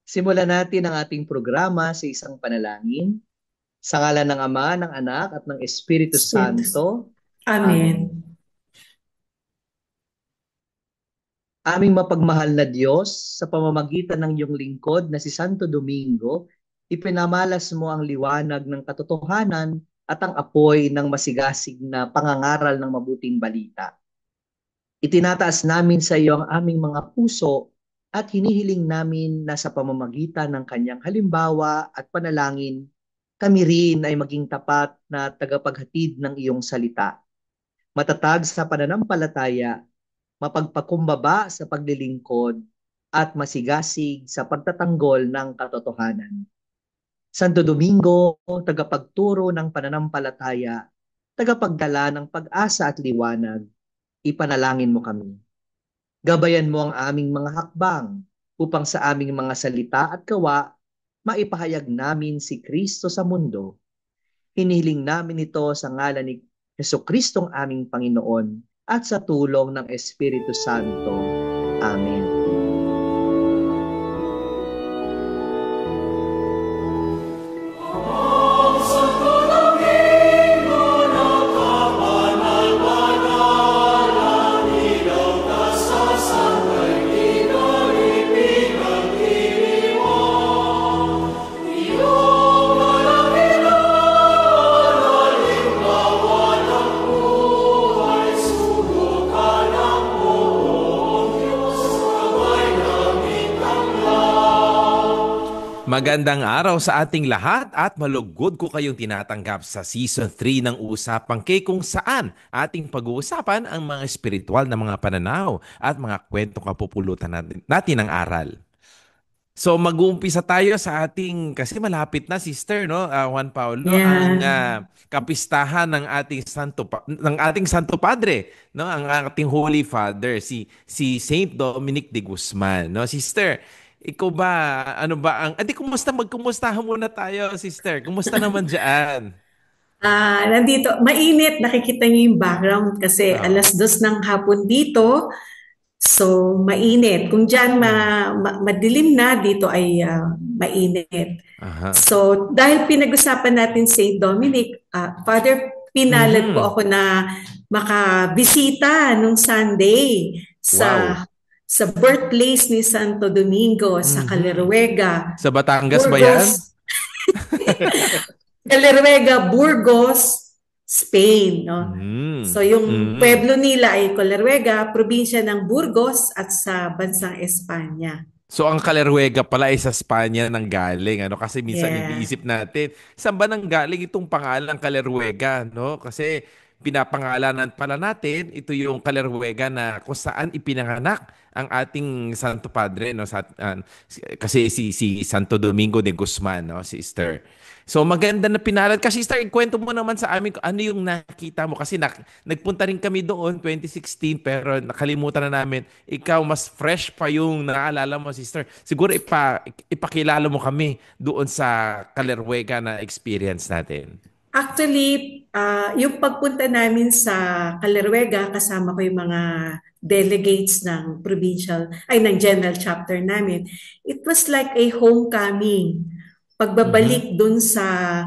Simulan natin ang ating programa sa isang panalangin. Sa ngalan ng Ama, ng Anak, at ng Espiritu Spiritus. Santo. Amen. Amen. Aming mapagmahal na Diyos, sa pamamagitan ng iyong lingkod na si Santo Domingo, ipinamalas mo ang liwanag ng katotohanan at ang apoy ng masigasig na pangangaral ng mabuting balita. Itinataas namin sa iyo ang aming mga puso at hinihiling namin na sa pamamagitan ng kanyang halimbawa at panalangin, kami rin ay maging tapat na tagapaghatid ng iyong salita. Matatag sa pananampalataya, mapagpakumbaba sa paglilingkod, at masigasig sa pagtatanggol ng katotohanan. Santo Domingo, tagapagturo ng pananampalataya, tagapagdala ng pag-asa at liwanag, ipanalangin mo kami. Gabayan mo ang aming mga hakbang upang sa aming mga salita at gawa, maipahayag namin si Kristo sa mundo. Hinihiling namin ito sa ngalan ni Jesukristong aming Panginoon at sa tulong ng Espiritu Santo. Amen. Magandang araw sa ating lahat at malugod ko kayong tinatanggap sa Season 3 ng Usapang K kung saan ating pag-uusapan ang mga espiritual na mga pananaw at mga kwentong kapupulutan natin ng aral. So mag-uumpisa tayo sa ating, kasi malapit na sister, no? Juan Paulo, ang Yeah. kapistahan ng ating Santo Padre, no? Ang ating Holy Father, si Saint Dominic de Guzman, no? Sister, ikaw ba, ano ba ang, magkumustahan muna tayo, sister. Kumusta naman diyan? Nandito, mainit. Nakikita niyo yung background kasi Oo. 2:00 ng hapon dito. So, mainit. Kung dyan Mm. madilim na, dito ay mainit. Aha. So, dahil pinag-usapan natin Saint Dominic, Father, pinalad po Mhm. ako na makabisita nung Sunday Wow. sa birthplace ni Santo Domingo sa Mhm. Caleruega, Sa Batangas ba yan? Burgos. Caleruega, Burgos, Spain, no? So Mhm. yung Mhm. pueblo nila ay Caleruega, probinsya ng Burgos at sa bansang Espanya. So ang Kalerwega pala ay sa Spanya nang galing, ano? Kasi minsan Yeah. iniisip natin, saan ba nang galing itong pangalang Kalerwega, no? Kasi pinapangalanan pala natin ito yung Kalerwega na kung saan ipinanganak ang ating Santo Padre, no? Kasi si Santo Domingo de Guzman, no? Si Sister. So maganda na pinalad. Kasi Sister, ikwento mo naman sa amin kung ano yung nakita mo. Kasi nagpunta rin kami doon 2016 pero nakalimutan na namin. Ikaw, mas fresh pa yung naalala mo, sister. Siguro ipakilala mo kami doon sa Kalerwega na experience natin. Actually, yung pagpunta namin sa Caleruega, kasama ko yung mga delegates ng ng general chapter namin. It was like a homecoming. Mhm. Pagbabalik dun sa,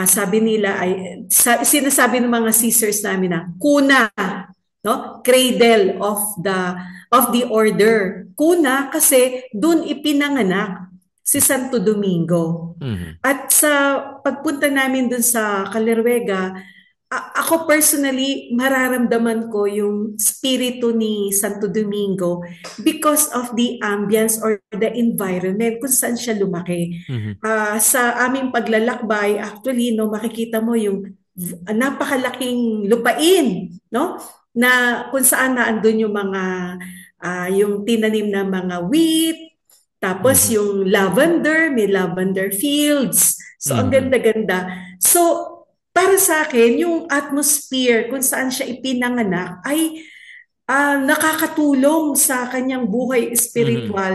sabi nila ay, sinasabi ng mga sisters namin na, kuna, no? Cradle of the order. Kuna kasi dun ipinanganak si Santo Domingo. Mhm. At sa pagpunta namin dun sa Caleruega, ako personally, mararamdaman ko yung spirito ni Santo Domingo because of the ambience or the environment kung saan siya lumaki. Mhm. Sa aming paglalakbay, actually, no, makikita mo yung napakalaking lupain, no? Na kung saan na andun yung mga yung tinanim na mga wheat, tapos Mhm. yung lavender, may lavender fields. So ang Mhm. ganda-ganda. So para sa akin, yung atmosphere kung saan siya ipinanganak ay nakakatulong sa kanyang buhay Mhm. spiritual.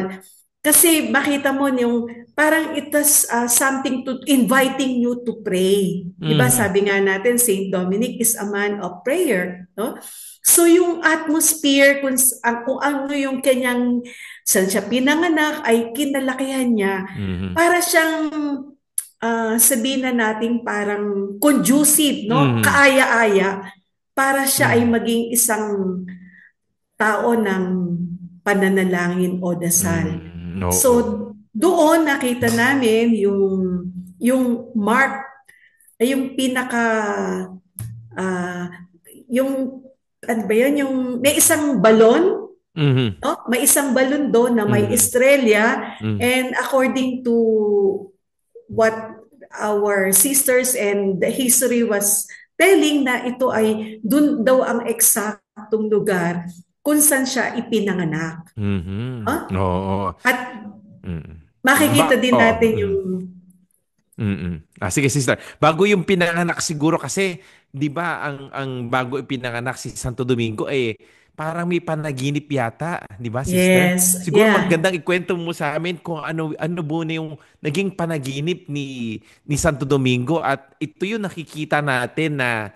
Kasi makita mo yung parang it has something to inviting you to pray. 'Di ba? Mhm. Sabi nga natin Saint Dominic is a man of prayer, no? So yung atmosphere kung ano yung kanyang saan siya pinanganak, ay kinalakihan niya para siyang sabihin na natin parang conducive, no? Kaaya-aya para siya ay maging isang tao ng pananalangin o dasal. So doon nakita namin yung mark ay yung pinaka yung ano ba yun, yung may isang balon, no? May isang balon doon na may estrella, and according to what our sisters and the history was telling, na ito ay dun daw ang eksaktong lugar kung saan siya ipinanganak. At makikita din natin yung sige, sister. Bago yung pinanganak siguro, kasi 'di ba ang bago ipinanganak si Santo Domingo parang may panaginip yata, 'di ba, sister? Yes, Siguro yeah. magandang ikwento mo sa amin kung ano po na yung naging panaginip ni Santo Domingo, at ito yung nakikita natin na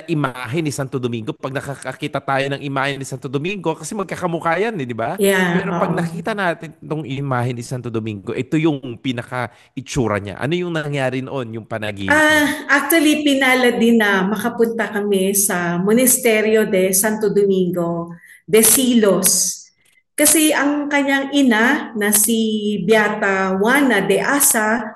imahe ni Santo Domingo. Pag nakakakita tayo ng imahe ni Santo Domingo, kasi magkakamukha yan, di ba? Yeah, pero pag nakita natin itong imahe ni Santo Domingo, ito yung pinaka-itsura niya. Ano yung nangyari noon, yung panaginip niya? Actually, pinala din na makapunta kami sa Monasterio de Santo Domingo de Silos. Kasi ang kanyang ina na si Beata Juana de Asa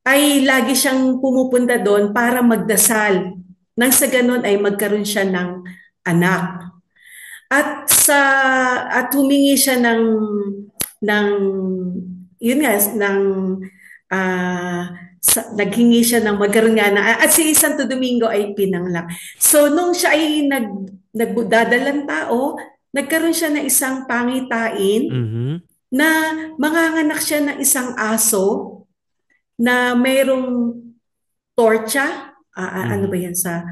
ay lagi siyang pumupunta doon para magdasal. Nang sa ganun ay magkaroon siya ng anak. At humingi siya ng yun nga, naghingi siya ng magkaroon nga na, at si Santo Domingo ay pinanganak. So nung siya ay nagdadalang tao, nagkaroon siya ng isang pangitain na manganganak siya ng isang aso na mayroong torcha. Ano ba yan sa...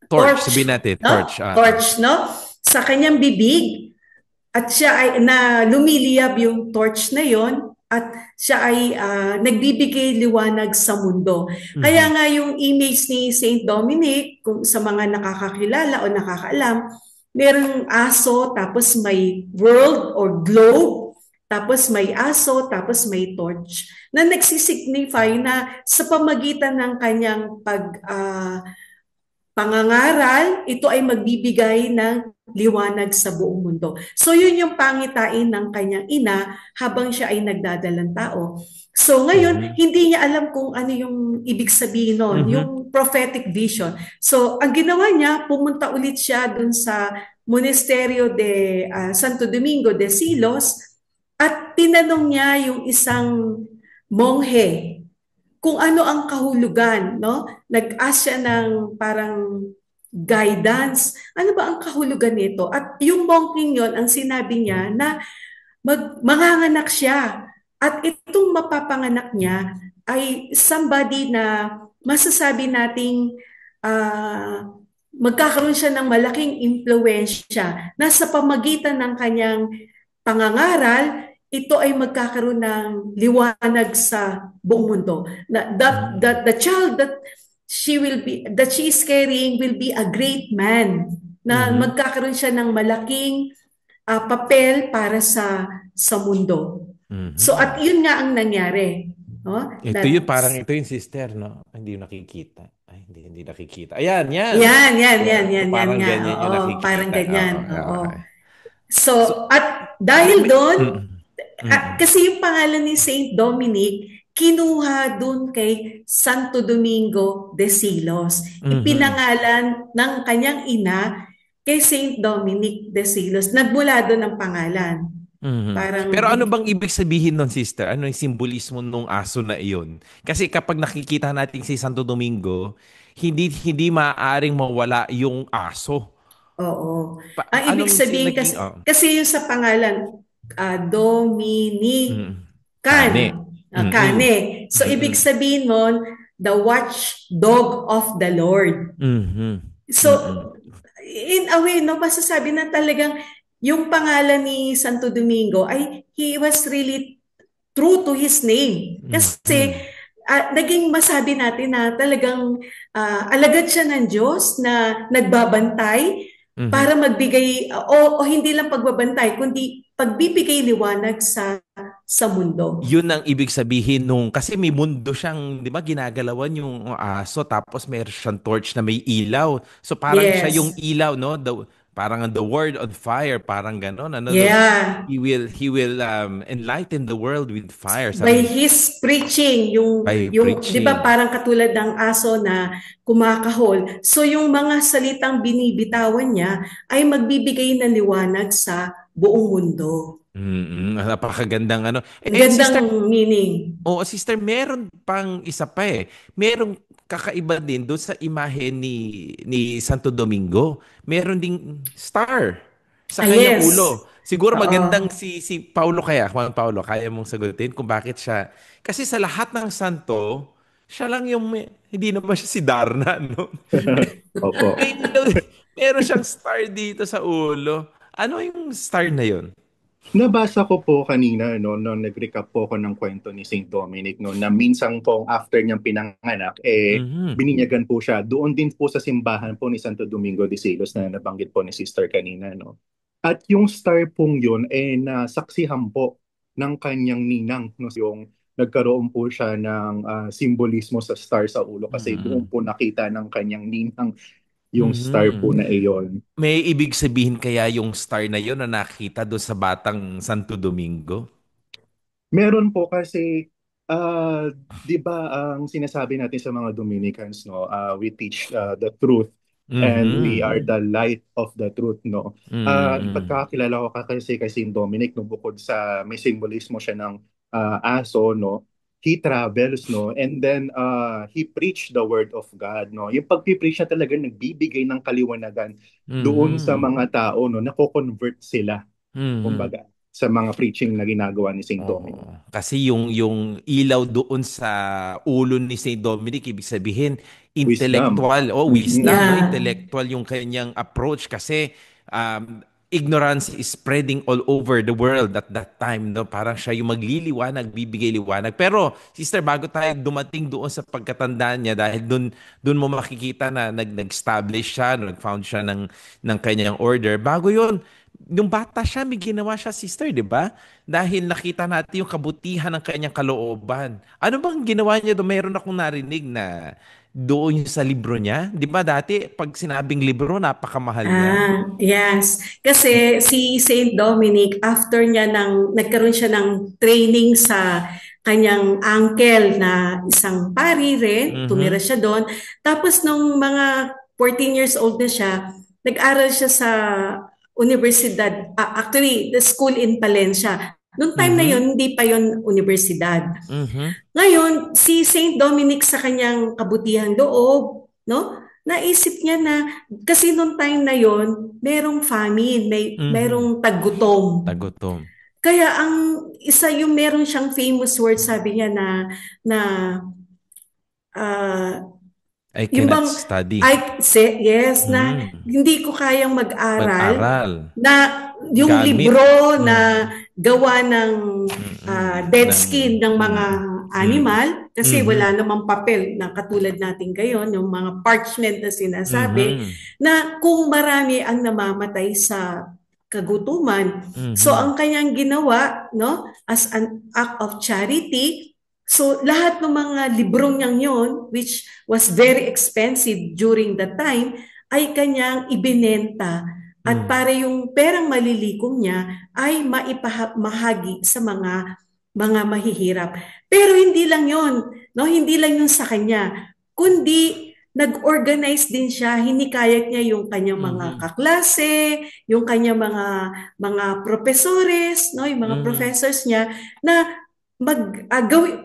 torch, sabihin natin. No? Torch. Torch, no? Sa kanyang bibig. At siya ay, na lumiliyab yung torch na yon, at siya ay nagbibigay liwanag sa mundo. Kaya nga yung image ni Saint Dominic, kung sa mga nakakakilala o nakakaalam, merong aso, tapos may world or globe, tapos may aso, tapos may torch, na nagsisignify na sa pamagitan ng kanyang pangangaral, ito ay magbibigay ng liwanag sa buong mundo. So yun yung pangitain ng kanyang ina habang siya ay nagdadalang tao. So ngayon, hindi niya alam kung ano yung ibig sabihin nun, yung prophetic vision. So ang ginawa niya, pumunta ulit siya dun sa Monasterio de Santo Domingo de Silos, at tinanong niya yung isang monghe kung ano ang kahulugan, no? Nag-ask siya ng parang guidance. Ano ba ang kahulugan nito? At yung mongking yon, ang sinabi niya na manganganak siya. At itong mapapanganak niya ay somebody na masasabi nating magkakaroon siya ng malaking impluwensya na sa pamagitan ng kanyang pangangaral, ito ay magkakaroon ng liwanag sa buong mundo. That the child that she is carrying will be a great man. Na magkakaroon siya ng malaking papel para sa mundo. So at yun nga ang nangyari. No? Ito yung sister, no? Hindi yung nakikita. Ay, hindi nakikita. Ayan, yan. Yan. Parang ganyan yung nakikita. Parang ganyan. Oo. So, at dahil doon, kasi yung pangalan ni Saint Dominic, kinuha doon kay Santo Domingo de Silos. Ipinangalan ng kanyang ina kay Saint Dominic de Silos. Nagmula doon ang pangalan. Pero ano bang ibig sabihin nun, sister? Ano yung simbolismo nung aso na iyon? Kasi kapag nakikita natin si Santo Domingo, hindi maaaring mawala yung aso. Oo. Ang ibig sabihin kasi yung sa pangalan, Dominican. Kane. So ibig sabihin mo, the watchdog of the Lord. So in a way, no, masasabi na talagang yung pangalan ni Santo Domingo ay he was really true to his name. Kasi naging masabi natin na talagang alagad siya ng Diyos na nagbabantay para magbigay, o hindi lang pagbabantay, kundi pagbibigay liwanag sa mundo. Yun ang ibig sabihin nung, kasi may mundo siyang, di ba, ginagalawan yung aso, tapos may siyang torch na may ilaw. So parang siya yung Yes. ilaw, no? Parang the world on fire, parang ganon. Ano, no? Yeah. He will enlighten the world with fire, By sabi his preaching, yung by yung 'di ba preaching. parang katulad ng aso na kumakahol. So yung mga salitang binibitawan niya ay magbibigay ng liwanag sa buong mundo. Napakagandang ano. Ang Sister, gandang meaning. oo, sister, meron pang isa pa eh. Merong kakaiba din doon sa imahe ni Santo Domingo. Meron ding star sa Ah, kanyang yes. ulo. Siguro magandang Oo. si Paulo kaya, Juan Paulo, kaya mong sagutin kung bakit siya. Kasi sa lahat ng santo, siya lang yung hindi naman siya si Darna, no? Opo. May ilaw, meron siyang star dito sa ulo. Ano yung star na yun? Nabasa ko po kanina, no, nung nag-recap po ako ng kwento ni Saint Dominic, no, na minsan po after niyang pinanganak, Mhm. bininyagan po siya. Doon din po sa simbahan po ni Santo Domingo de Silos na nabanggit po ni Sister kanina, no. At yung star pong yun, nasaksihan po ng kanyang ninang, no, yung nagkaroon po siya ng simbolismo sa star sa ulo kasi doon Mhm. po nakita ng kanyang ninang yung star po Mhm. na iyon. May ibig sabihin kaya yung star na yun na nakita doon sa batang Santo Domingo? Meron po kasi, 'di ba ang sinasabi natin sa mga Dominicans, no, we teach the truth and we Mhm. are the light of the truth, no. Mhm. Pagkakilala ko kasi kay Saint Dominic, no, bukod sa may simbolismo siya ng aso, no, he travels, no, and then he preached the word of God, no. Yung pagpipreach niya talaga nagbibigay ng kaliwanagan doon sa Mhm. mga tao, no, nako-convert sila, Mhm. kumbaga, sa mga preaching na ginagawa ni Saint Dominic. Oo. Kasi yung ilaw doon sa ulo ni Saint Dominic, ibig sabihin, Wisdom. intellectual, Mhm. wisdom, no? Yeah. Intellectual yung kanyang approach kasi ignorance is spreading all over the world at that time, no? Parang siya yung magliliwanag, bibigay liwanag. Pero, sister, bago tayo dumating doon sa pagkatandaan niya, dahil doon mo makikita na nag-establish siya, nag-found siya ng kanyang order. Bago yun, nung bata siya, may ginawa siya, sister, di ba? Dahil nakita natin yung kabutihan ng kanyang kalooban. Ano bang ginawa niya doon? Meron akong narinig na doon yung sa libro niya. Di ba dati, pag sinabing libro, napakamahal yan. Yes. Kasi si Saint Dominic, after niya nagkaroon siya ng training sa kanyang uncle na isang pari rin, tumira Mhm. siya doon. Tapos nung mga 14 years old na siya, nag-aral siya sa universidad, actually, the school in Palencia. Noong time na Mhm. yun, hindi pa yun universidad. Mhm. Ngayon, si Saint Dominic sa kanyang kabutihang loob, no? Naisip niya na kasi noong time na yon, merong famine, Mhm. merong taggutom. Tagutom. Kaya ang isa yung meron siyang famous word sabi niya na ah, I yung cannot bang study. I say yes na Mm. hindi ko kayang mag-aral Mag-aral. na yung Gamit. libro na Mm. gawa ng dead Ng, skin ng mga mm. Mm. animal kasi Mhm. wala namang papel na katulad natin ngayon, yung mga parchment na sinasabi Mhm. na kung marami ang namamatay sa kagutuman. So Mhm. ang kanyang ginawa, no, as an act of charity, so lahat ng mga librong niyang yon, which was very expensive during that time, ay kanyang ibinenta at Mm. para yung perang malilikom niya ay maipamahagi sa mga mahihirap. Pero hindi lang yon, no? Hindi lang yun sa kanya, kundi nag-organize din siya, hinikayat niya yung kanyang mga Mhm. kaklase, yung kanyang mga profesores, no, yung mga Mhm. professors niya na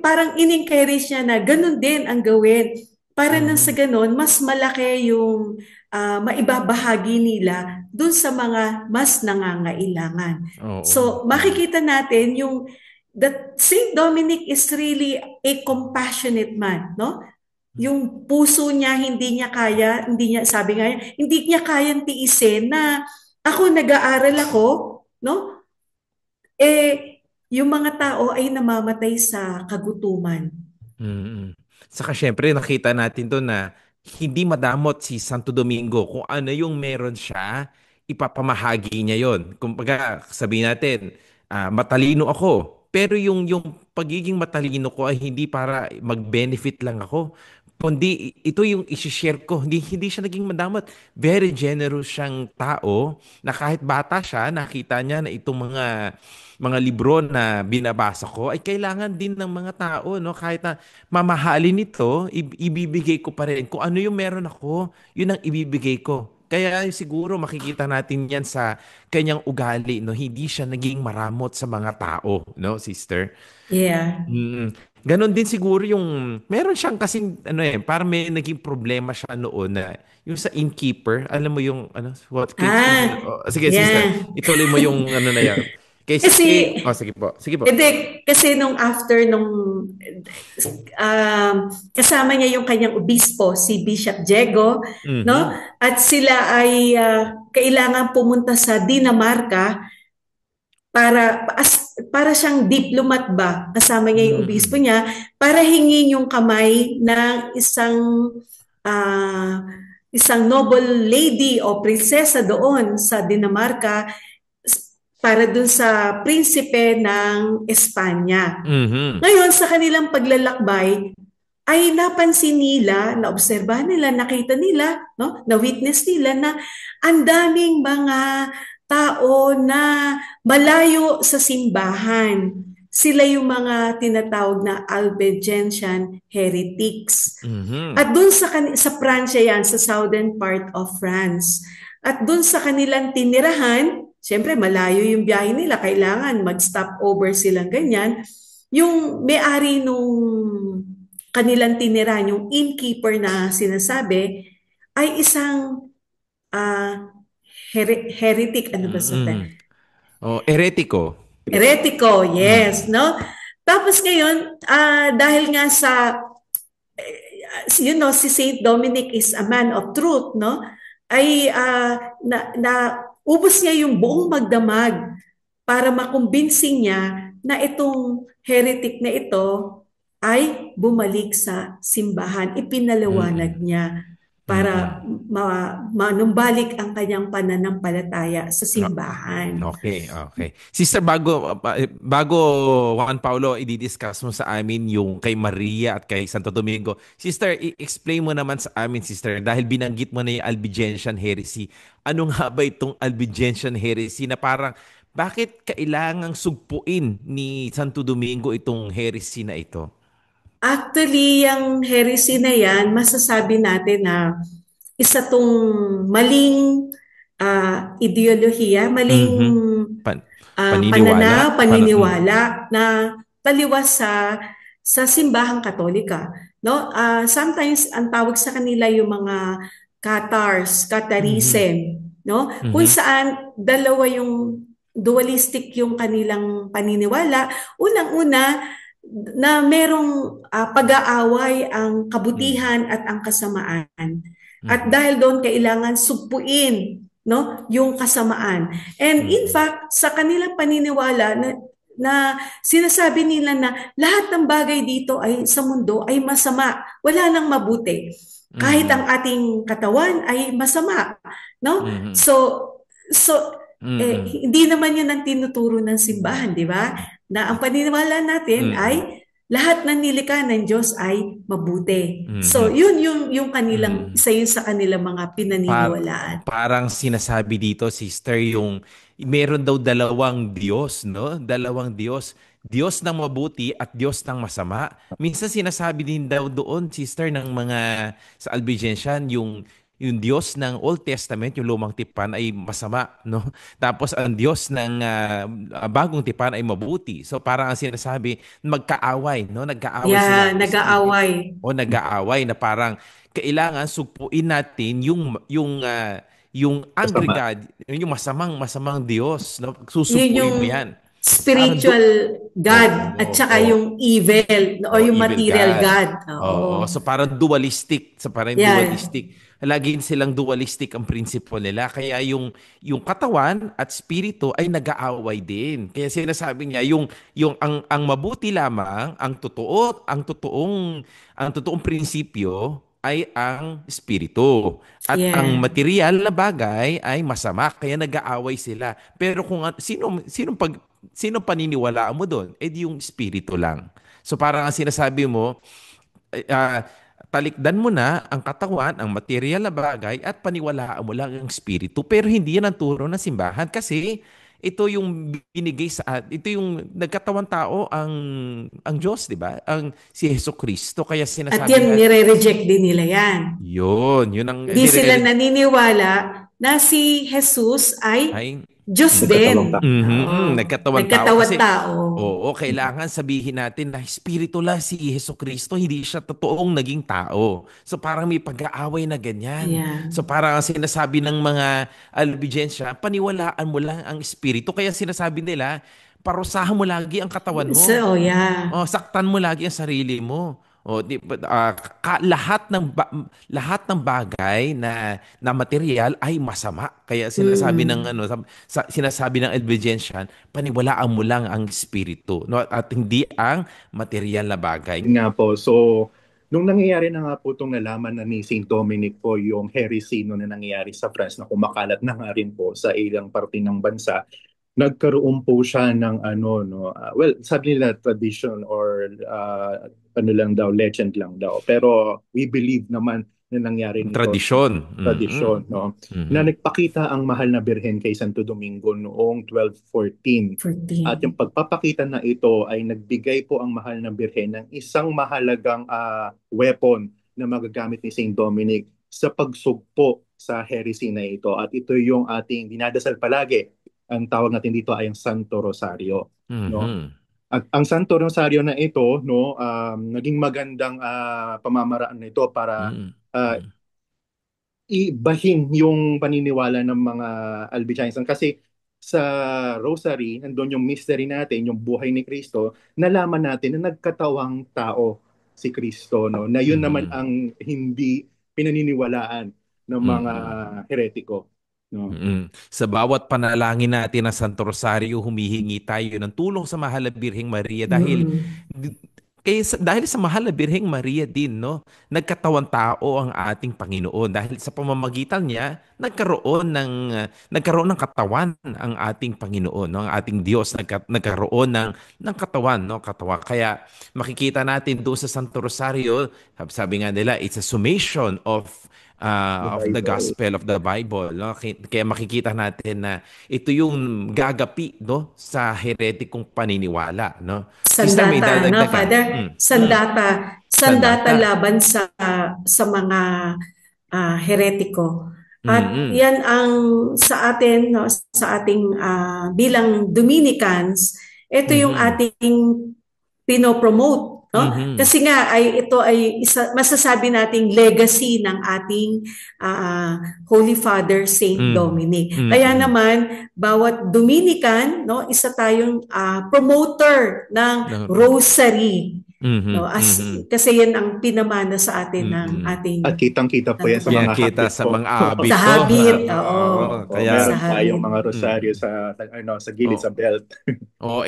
parang in-encourage niya na ganun din ang gawin para nang sa Mhm. ganun mas malaki yung maibabahagi nila dun sa mga mas nangangailangan. Oo. So makikita natin yung that Saint Dominic is really a compassionate man, no? Yung puso niya hindi niya sabi nga niya, hindi niya kayang tiisin na ako nag-aaral ako, no? Yung mga tao ay namamatay sa kagutuman. Mm. Saka syempre nakita natin doon na hindi madamot si Santo Domingo kung ano yung meron siya, ipapamahagi niya yon. Kumbaga, sabihin natin, matalino ako. Pero yung pagiging matalino ko ay hindi para mag-benefit lang ako. Kundi ito yung isi-share ko. Hindi siya naging madamot. Very generous siyang tao na kahit bata siya, nakita niya na itong mga libro na binabasa ko ay kailangan din ng mga tao, no? Kahit na mamahalin ito, ibibigay ko pa rin. Kung ano yung meron ako, yun ang ibibigay ko. Kaya siguro makikita natin yan sa kanyang ugali, no? Hindi siya naging maramot sa mga tao, no, sister? Yeah. Ganon din siguro yung meron siyang kasing parang may naging problema siya noon na yung sa innkeeper, alam mo yung what case sige sister, Yeah. ituloy mo yung na yan. Kasi, Sige po. Sige po. hindi, kasi nung after nung kasama niya yung kanyang obispo, si Bishop Diego, no? At sila ay kailangan pumunta sa Dinamarca para siyang diplomat ba, kasama niya yung obispo niya, para hingin yung kamay ng isang noble lady o prinsesa doon sa Dinamarca para dun sa prinsipe ng Espanya. Ngayon, sa kanilang paglalakbay, ay napansin nila, naobserbahan nila, nakita nila, no, na-witness nila na ang daming mga tao na malayo sa simbahan. Sila yung mga tinatawag na Albigensian heretics. At dun sa Pransya yan, sa southern part of France. At dun sa kanilang tinirahan, siyempre malayo yung biyahe nila, kailangan mag-stop over silang ganyan. Yung may-ari nung kanilang tinirahan, yung innkeeper na sinasabi, ay isang heretic, ano ba sabihin? Eretiko. Eretiko, yes, no? Tapos ngayon, dahil nga si Saint Dominic is a man of truth, no? Ay ubos niya yung buong magdamag para makumbinsi niya na itong heretic na ito ay bumalik sa simbahan. Ipinaliwanag niya para manumbalik ang kanyang pananampalataya sa simbahan. Okay. Sister, bago Juan Paulo, i-discuss mo sa amin yung kay Maria at kay Santo Domingo. Sister, i-explain mo naman sa amin, sister, dahil binanggit mo na yung Albigensian heresy. Ano nga ba itong Albigensian heresy na parang bakit kailangang sugpuin ni Santo Domingo itong heresy na ito? Actually, yung heresy na yan, masasabi natin na isa tong maling ideolohiya, maling paniniwala na taliwas sa simbahang Katolika. No? Sometimes, ang tawag sa kanila yung mga Catharism, no? Kung saan dalawa yung dualistic yung kanilang paniniwala. Unang-una, na merong pag-aaway ang kabutihan at ang kasamaan. At dahil doon kailangan sugpuin, no, yung kasamaan. And in fact, sa kanilang paniniwala na sinasabi nila na lahat ng bagay dito ay sa mundo ay masama, wala nang mabuti. Kahit ang ating katawan ay masama, no? Hindi naman yun ang tinuturo ng simbahan, di ba? Na ang paniniwala natin ay lahat ng nilikha ng Diyos ay mabuti. So, yun yung kanilang, isa yun sa kanilang mga pinaniniwalaan. Parang sinasabi dito, sister, yung meron daw dalawang Diyos, no? Dalawang Diyos. Diyos ng mabuti at Diyos ng masama. Minsan sinasabi din daw doon, sister, ng mga sa Albigensian, yung Diyos ng Old Testament, yung lumang tipan ay masama, no? Tapos ang Diyos ng bagong tipan ay mabuti. So parang ang sinasabi, magkaaway, no? Nag-aaway sila. Nag-aaway. Nag-aaway na parang kailangan sugpuin natin yung angry God, yung masamang Diyos, no? Susugpuin mo yan. Spiritual God at saka yung evil o yung material God. So parang dualistic, dualistic. Lagi silang dualistic ang prinsipyo nila. Kaya yung katawan at spirito ay nag-aaway din. Kaya sinasabi niya ang mabuti lamang, ang totoong prinsipyo ay ang espiritu. At ang Yeah. material na bagay ay masama, kaya nag-aaway sila. Pero kung sino paniniwalaan mo doon? Eh di yung espiritu lang. So parang ang sinasabi mo, talikdan mo na ang katawan, ang material na bagay at paniwalaan mo lang ang espiritu. Pero hindi yan ang turo ng simbahan kasi ito yung ito yung nagkatawang tao ang Diyos, di ba? Ang si Jesucristo. Kaya At sinasabi yan, nga, nire-reject din nila yan. yun ang Hindi sila naniniwala na si Jesus ay ay Diyos Nagkatawang din. tao. Oo. nagkatawang tao Nagkatawad kasi tao. oo, kailangan sabihin natin na espiritu lang si Jesucristo, hindi siya totoong naging tao. So parang may pag-aaway na ganyan. Yeah. So parang ang sinasabi ng mga albigensya, paniwalaan mo lang ang espiritu. Kaya sinasabi nila, parusahan mo lagi ang katawan mo. So, yeah. Oh, saktan mo lagi ang sarili mo. Oh, lahat ng bagay na material ay masama. Kaya sinasabi ng sinasabi ng Edwigentian, paniwalaan mo lang ang espiritu, no? At hindi ang material na bagay. Yun nga po. So, nung nangyayari na nga po itong nalaman na ni Saint Dominic po yung heresy no, na nangyayari sa France na kumakalat na nga rin po sa ilang parte ng bansa, nagkaroon po siya ng ano no well sabi nila tradition or ano lang daw legend lang daw pero we believe naman na nangyari nito Tradisyon. tradisyon no na nagpakita ang mahal na birhen kay Santo Domingo noong 1214 at yung 14. pagpapakita na ito ay nagbigay po ang mahal na birhen ng isang mahalagang weapon na magagamit ni Saint Dominic sa pagsugpo sa heresy na ito at ito yung ating dinadasal palagi. Ang tawag natin dito ay ang Santo Rosario, no? At ang Santo Rosario na ito, no, naging magandang pamamaraan nito para ibahin yung paniniwala ng mga Albigensian kasi sa Rosary, nandun yung mystery natin, yung buhay ni Kristo, nalaman natin na nagkatawang tao si Kristo, no? Na yun naman ang hindi pinaniniwalaan ng mga heretiko. No. Sa bawat panalangin natin ng Santo Rosario, humihingi tayo ng tulong sa Mahal na Birheng Maria dahil sa Mahal na Birheng Maria din, no, nagkatawang tao ang ating Panginoon dahil sa pamamagitan niya nagkaroon ng katawan ang ating Panginoon, no, ang ating Diyos nagkaroon ng katawan, no, katawan. Kaya makikita natin doon sa Santo Rosario, sabi nga nila, it's a summation of the gospel of the Bible, no? Kaya makikita natin na ito yung gagapi, no, sa heretikong paniniwala, no. Sister, may Sandata, no, dadagdag ka? Father? Sandata laban sa mga heretiko. At yan ang sa atin, no, sa ating bilang Dominicans, ito yung ating pinopromote. No? Kasi nga ito ay masasabi nating legacy ng ating Holy Father Saint Dominic. Kaya naman bawat Dominican, no, isa tayong promoter ng rosary. No, kasi yan ang pinamana sa atin ng ating at kitang-kita po yan sa mga habit sa mga habit. Sa habit, kaya meron tayong mga rosaryo sa gilid sa belt.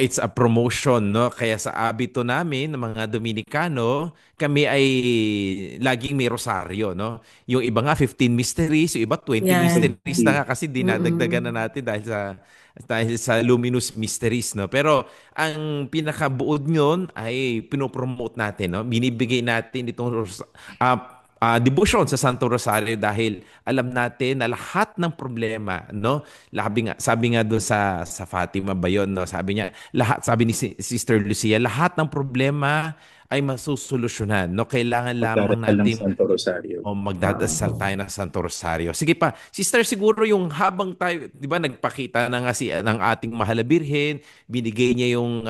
It's a promotion, no? Kaya sa abito namin ng mga Dominicano, kami ay laging may rosaryo, no? Yung iba nga 15 mysteries, yung iba 20 mysteries na nga kasi dinadagdagan na natin dahil sa luminous mysteries, no? Pero ang pinakabuod nyon ay pinopromote natin, no? Binibigay natin itong devotion sa Santo Rosario dahil alam natin na lahat ng problema, no? Sabi nga doon sa Fatima ba yun, no? Sabi ni Sister Lucia, lahat ng problema ay masusolusyonan, no? Kailangan lamang natin Santo Rosario. Magdadasal tayo ng Santo Rosario. Sige pa, Sister, siguro yung habang tayo, 'di ba, nagpakita na nga ng ating Mahal na Birhen, binigay niya yung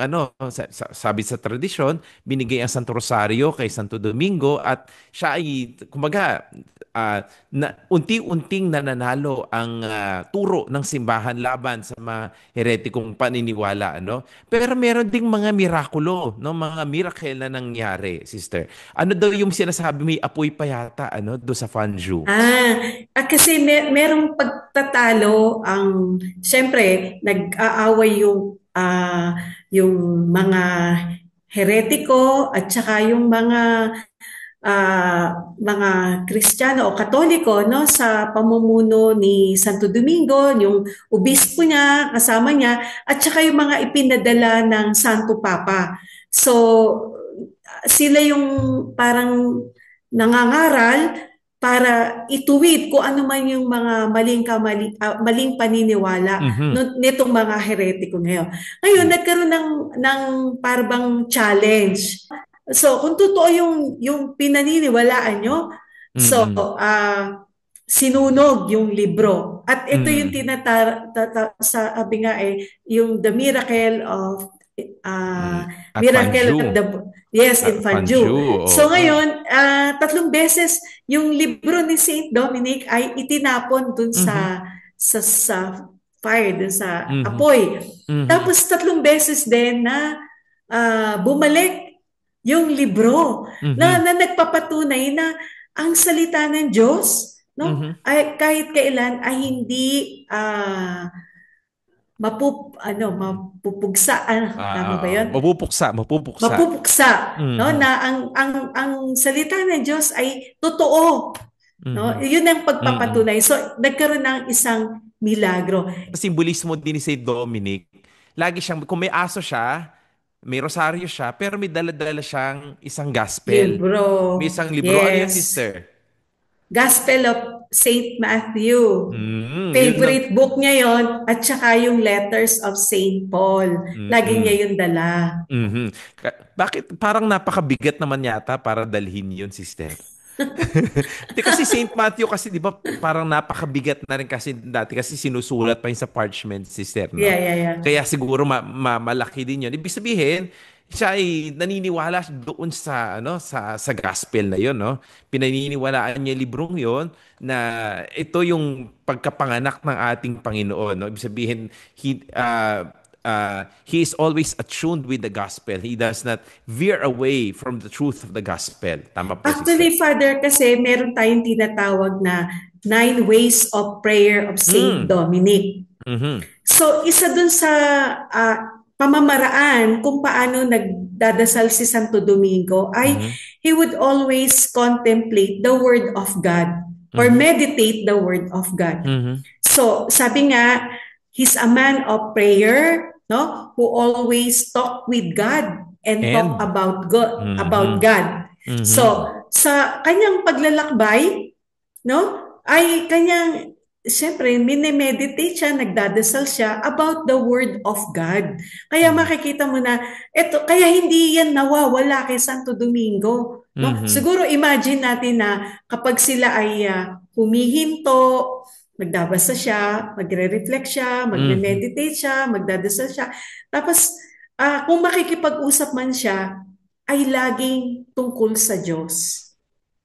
sabi sa tradisyon, binigay ang Santo Rosario kay Santo Domingo at siya ay kumbaga unti-unting nananalo ang turo ng simbahan laban sa mga heretikong paniniwala, no? Pero meron ding mga mirakulo, no, mga miracle na nangyari, Sister. Ano daw yung sinasabi, may apoy pa yata, ano, do sa Fanju? Kasi merong pagtatalo siyempre nag-aaway yung mga heretiko at saka yung mga mga Kristiyano o Katoliko, no, sa pamumuno ni Santo Domingo, yung obispo niya, kasama niya, at saka yung mga ipinadala ng Santo Papa. So, sila yung parang nangangaral para ituwid kung ano man yung mga maling paniniwala nitong mga heretiko ngayon. Ngayon, nagkaroon ng parang challenge. So, kung totoo yung pinaniniwalaan nyo, so, sinunog yung libro. At ito yung sabi nga yung The Miracle of Miracle Fanju. at the in Fanju. So ngayon, 3 beses yung libro ni Saint Dominic ay itinapon dun sa fire, dun sa apoy. Tapos 3 beses din na bumalik yung libro na nagpapatunay na ang salita ng Diyos, no, ay kahit kailan ay hindi mapupugsa, tama ba 'yon? Mapupuksa, no, na ang salita ng Diyos ay totoo, no? 'Yun ang pagpapatunay. So nagkaroon ng isang milagro. Simbolismo din ni Saint Dominic. Lagi siyang, kung may aso siya, may rosaryo siya, pero may dala-dala siyang isang gospel. Libro. May isang libro. Ano yan, sister? Gospel of Saint Matthew. Favorite book niya yon, at saka yung Letters of Saint Paul. Lagi niya yung dala. Bakit? Parang napakabigat naman yata para dalhin yun, sister. Kasi Saint Matthew kasi, di ba, parang napakabigat na rin kasi dati kasi sinusulat pa yun sa parchment, sister. No? Yeah. Kaya siguro malaki din yun. Ibig sabihin, siya ay naniniwala doon sa sa gospel na yon, no? Pinaniniwalaan niya librong yon na ito yung pagkapanganak ng ating Panginoon, no? Ibig sabihin he is always attuned with the gospel. He does not veer away from the truth of the gospel. Tama po, actually, sister. Father, kasi meron tayong tinatawag na 9 ways of prayer of Saint Dominic. So, isa dun sa pamamaraan kung paano nagdadasal si Santo Domingo ay he would always contemplate the Word of God or meditate the Word of God. So, sabi nga, he's a man of prayer, no, who always talk with God and talk about God. So, sa kanyang paglalakbay, no, ay kanyang siyempre, minemeditate siya, nagdadasal siya about the Word of God. Kaya makikita mo na, kaya hindi yan nawawala kay Santo Domingo. No? Siguro imagine natin na kapag sila ay humihinto, magdabasa siya, magre-reflect siya, magme-meditate siya, magdadasal siya. Tapos, kung makikipag-usap man siya, ay laging tungkol sa Diyos.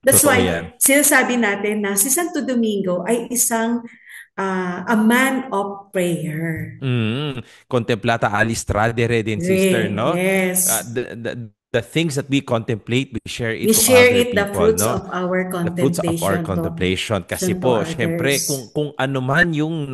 That's why sinasabi natin na si Santo Domingo ay isang a man of prayer. Contemplata alis tradere din, sister, no? Yes. The things that we contemplate, we share it to other people, the fruits of our contemplation. The fruits of our contemplation. Kasi po, syempre, kung ano man yung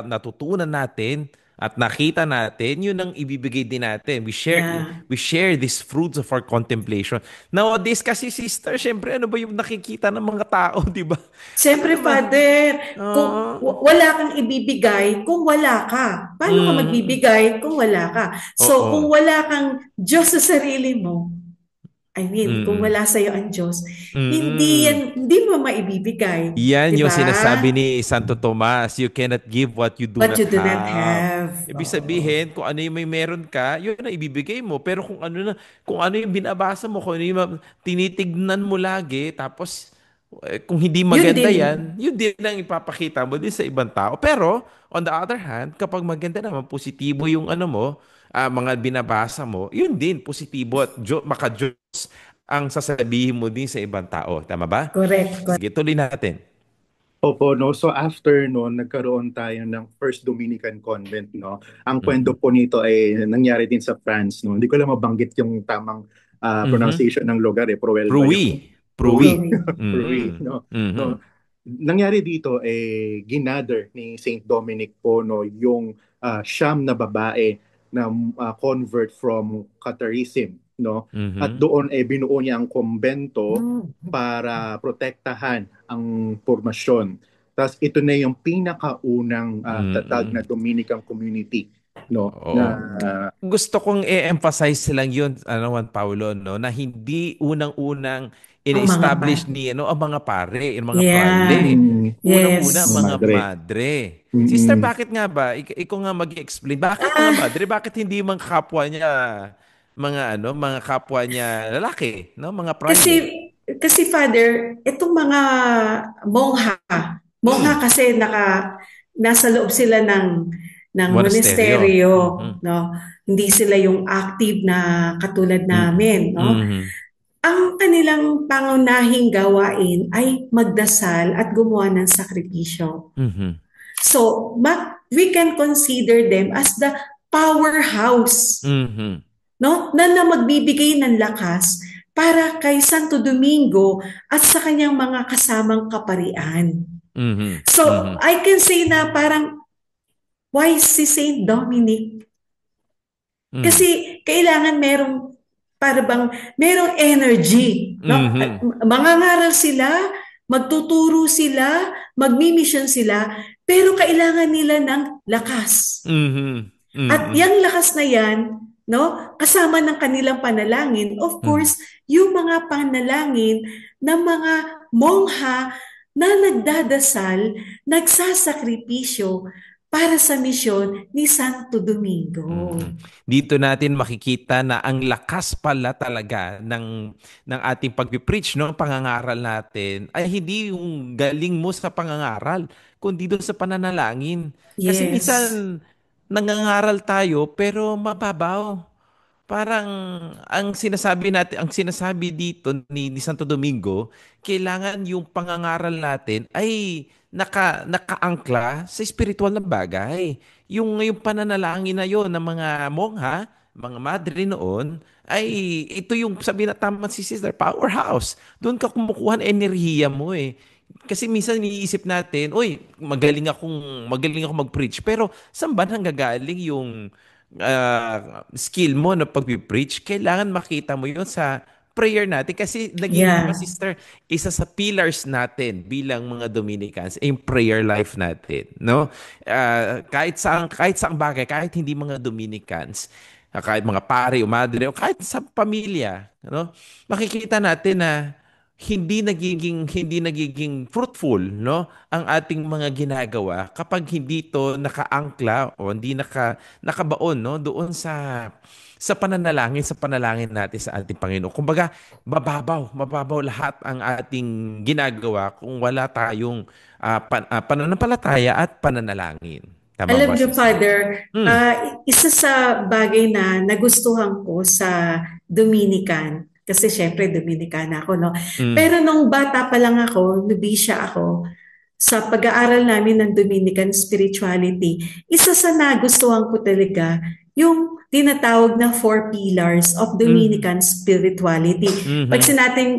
natutunan natin, at nakita natin, yun ang ibibigay din natin. We share these fruits of our contemplation. Nowadays kasi, sister, syempre, ano ba yung nakikita ng mga tao, di ba? Syempre, Father, kung wala kang ibibigay, kung wala ka. Paano ka magbibigay kung wala ka? So, kung wala kang Diyos sa sarili mo, kung wala sa'yo ang Diyos, hindi mo maibibigay. Yan diba? Yung sinasabi ni Santo Tomas, you cannot give what you do not have. Ibig sabihin, kung ano yung may meron ka, yun ang ibibigay mo. Pero kung ano yung binabasa mo, kung ano yung tinitignan mo lagi, tapos kung hindi maganda yun din ang ipapakita mo din sa ibang tao. Pero, on the other hand, kapag maganda naman, positibo yung mga binabasa mo, yun din, positibo at maka-Diyos ang sasabihin mo din sa ibang tao. Tama ba? Correct. Sige, tuloy natin. Opo, no? So after no, nagkaroon tayo ng First Dominican Convent, no? Ang kwento po nito ay nangyari din sa France, no? Hindi ko lang mabanggit yung tamang pronunciation ng lugar, Pruy, no? No? Nangyari dito, ginather ni Saint Dominic po, no, yung 9 na babae na convert from Catharism, no? At Mhm. doon binuo niya ang kumbento para protektahan ang formasyon. Tapos ito na yung pinakaunang tatag na Mm. Dominican community, no? Na Oo. Gusto kong i-emphasize lang yun, Juan Paulo, no, na hindi unang-unang Ang mga ini-establish pa. ni ang mga pare, ang mga fraile. Yeah. Unang-una, Yes. mga mga madre. madre. Sister, Mm-mm. bakit nga ba? Ikaw nga mag-explain. Bakit mga Ah, madre? Bakit hindi mga kapwa niya, mga kapwa niya lalaki, no? Mga kasi praile. kasi Father, itong mga mongha, mongha Mm. kasi nasa loob sila ng Monasteryo. monasteryo, Mhm. no? Hindi sila yung active na katulad Mm. namin, no? Mhm. Ang kanilang pangunahing gawain ay magdasal at gumawa ng sakripisyo. Mhm. So, we can consider them as the powerhouse, Mhm. no? Na magbibigay ng lakas para kay Santo Domingo at sa kanyang mga kasamang kaparian. Mhm. So, Mhm. I can say na parang, why si Saint Dominic? Mhm. Kasi kailangan para bang merong energy, no? At Mhm. mangangaral sila, magtuturo sila, magmi-mission sila, pero kailangan nila ng lakas. Mhm. At Mhm. yung lakas na yan, no, kasama ng kanilang panalangin, of Mhm. course, yung mga panalangin ng mga mongha na nagdadasal, nagsasakripisyo para sa misyon ni Santo Domingo. Mm. Dito natin makikita na ang lakas pala talaga ng ating pagpipreach, no, pangangaral natin ay hindi yung galing mo sa pangangaral, kundi doon sa pananalangin. Kasi Yes. minsan nangangaral tayo pero mababaw. Parang ang sinasabi dito ni Santo Domingo, kailangan yung pangangaral natin ay nakaangkla sa spiritual na bagay. Yung pananalangin na yon ng mga mongha, mga madre noon, ay ito yung sabi na tama si Sister, powerhouse. Doon ka kumukuha ng enerhiya mo eh. Kasi minsan iniisip natin, uy, magaling akong mag-preach. Pero saan ba nanggagaling yung skill mo na pag-preach? Kailangan makita mo yun sa prayer natin. Kasi naging, di ba, Yeah. sister, isa sa pillars natin bilang mga Dominicans ay yung prayer life natin, no? Kahit saang bagay, kahit hindi mga Dominicans, kahit mga pare o madre o kahit sa pamilya, no? Makikita natin na hindi nagiging fruitful, no, ang ating mga ginagawa kapag hindi to nakaangkla o hindi nakabaon, no, doon sa panalangin natin sa ating Panginoon. Kumbaga, mababaw lahat ang ating ginagawa kung wala tayong pananampalataya at pananalangin. Tama Alam ba, niyo, sister? Father, Mm. isa sa bagay na nagustuhan ko sa Dominican, kasi syempre Dominicana ako, no? Mm. Pero nung bata pa lang ako, nubisya ako, sa pag-aaral namin ng Dominican spirituality, isa sa nagustuhan ko talaga yung tinatawag na four pillars of Mm. Dominican spirituality. Pag Mhm. sinateng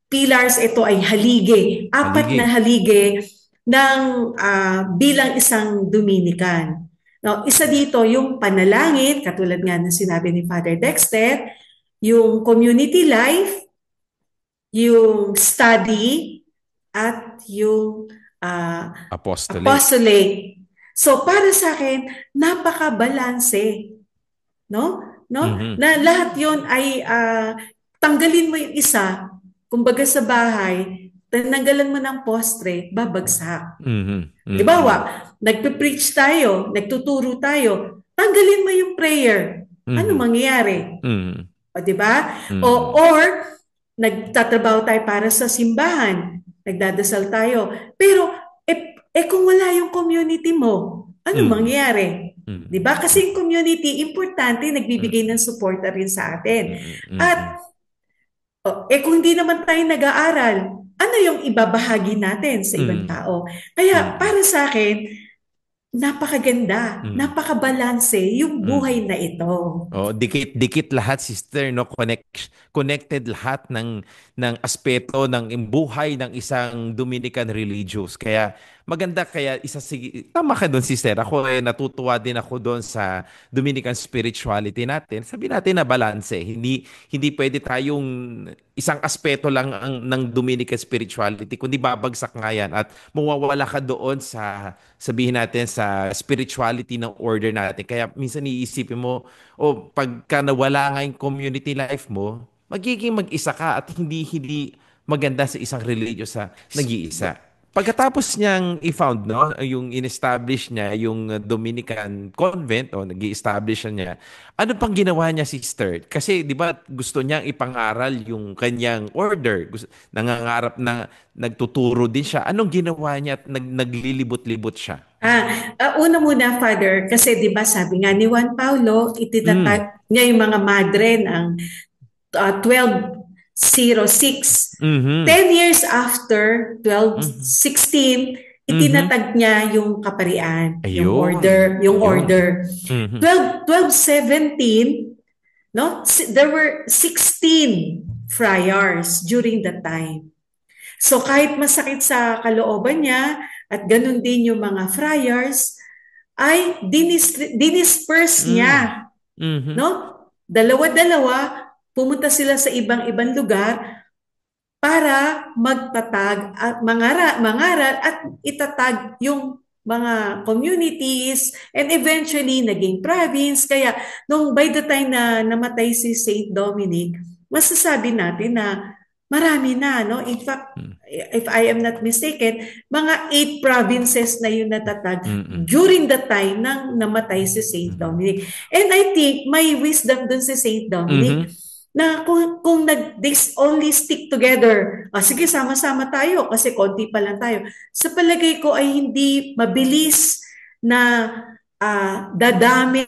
pillars, ito ay halige. Apat na Haligi. halige ng bilang isang Dominican. No, isa dito yung panalangin, katulad nga ng sinabi ni Father Dexter, yung community life, yung study, at yung Apostolate. apostolate. So para sa akin, napaka-balanse, no? No? Mhm. Na lahat 'yon ay tanggalin mo yung isa, kumbaga sa bahay, tanggalan mo ng postre, babagsak. Mhm. Di ba, Mhm. nagpe-preach tayo, nagtuturo tayo, tanggalin mo yung prayer. Ano Mhm. mangyayari? Mhm. O, di ba? Mhm. Or nagtatrabaho tayo para sa simbahan, nagdadasal tayo. Pero kung wala yung community mo, ano Mhm. mangyayari? Di Mhm. ba? Kasi yung community, importante, nagbibigay ng Mhm. suporta rin sa atin. Mhm. Mhm. At kung hindi naman tayo nag-aaral, ano yung ibabahagi natin sa ibang Mhm. tao? Kaya Mhm. para sa akin, napakaganda, napakabalanse yung buhay na ito. Oh, dikit-dikit lahat, sister, no? Connected lahat ng aspeto ng buhay ng isang Dominican religious. Kaya maganda, kaya tama ka doon, sister. Ako natutuwa din ako doon sa Dominican spirituality natin. Sabi natin na balance. Hindi pwede tayong isang aspeto lang ng Dominican spirituality, kundi babagsak nga yan at mawawala ka doon sa, sabihin natin, sa spirituality ng order natin. Kaya minsan iisipin mo, o pagka nawala nga yung community life mo, magiging mag-isa ka at hindi maganda sa isang religious sa nag-iisa. Pagkatapos niyang i-found, no, yung in-establish niya, yung Dominican convent, o nag-i-establish niya, ano pang ginawa niya, sister? Kasi, di ba, gusto niyang ipangaral yung kanyang order. Nangangarap na nagtuturo din siya. Anong ginawa niya at naglilibot-libot siya? Una muna, Father, kasi di ba sabi nga ni Juan Paulo, itinatag niya yung mga madre ng 1206. 10 years after 1216, itinatag niya yung kaparian, yung order. 1217, no? There were 16 friars during that time. So kahit masakit sa kalooban niya at ganun din yung mga friars, ay dinisperse niya, no? Dalawa-dalawa, pumunta sila sa ibang-ibang lugar para magtatag at mangaral at itatag yung mga communities and eventually naging province. Kaya nung by the time na namatay si Saint Dominic, masasabi natin na marami na, no? In fact, if I am not mistaken, mga 8 provinces na yung natatag during the time nang namatay si Saint Dominic. And I think may wisdom dun si Saint Dominic na kung they only stick together, sige, sama-sama tayo kasi konti pa lang tayo. Sa palagay ko ay hindi mabilis na dadami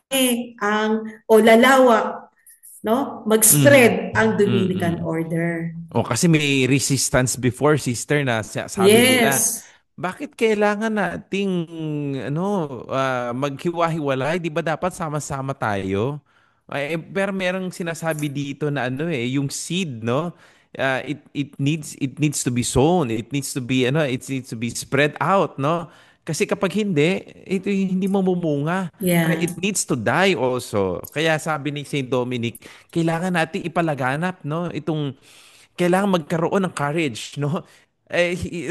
o lalawak, no? Mag-spread ang Dominican order. Kasi may resistance before, sister, na sabi nila, bakit kailangan nating maghiwa-hiwalay? Di ba dapat sama-sama tayo? Pero merong sinasabi dito na yung seed, no? It needs to be sown. It needs to be spread out, no? Kasi kapag hindi, ito hindi mamumunga. It needs to die also. Kaya sabi ni Saint Dominic, kailangan natin ipalaganap, no? Kailangan magkaroon ng courage, no?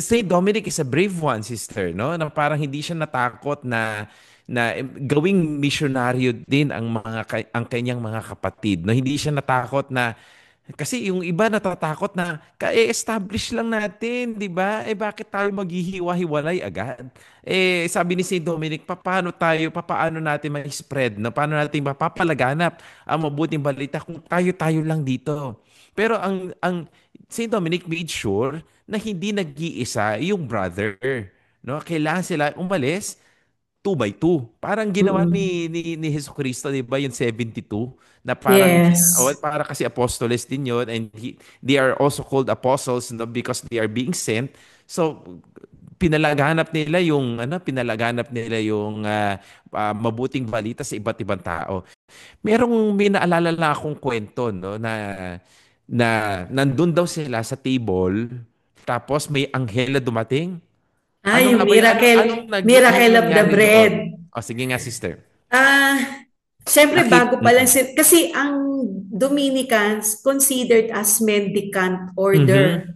Saint Dominic is a brave one, sister, no? Na parang hindi siya natakot na gawing misyonaryo din ang kanyang mga kapatid. No, hindi siya natakot na kasi yung iba natatakot na establish lang natin, 'di ba? Bakit tayo maghihiwa-hiwalay agad? Sabi ni Saint Dominic, paano natin ma-spread, no? Paano natin mapapalaganap ang mabuting balita kung tayo-tayo lang dito? Pero ang Saint Dominic made sure na hindi nag-iisa yung brother, no? Kailangan sila umalis 2 by 2. Parang ginawa ni Jesucristo, di ba, yung 72 na parang para kasi apostoles din yun, and they are also called apostles, no, because they are being sent. So pinalaganap nila yung mabuting balita sa iba't ibang tao. May naalala lang akong kwento, no, na nandun daw sila sa table, tapos may anghel na dumating. Yung miracle of the bread. Sige nga, sister. Siyempre, bago pa lang kasi ang Dominicans considered as mendicant order.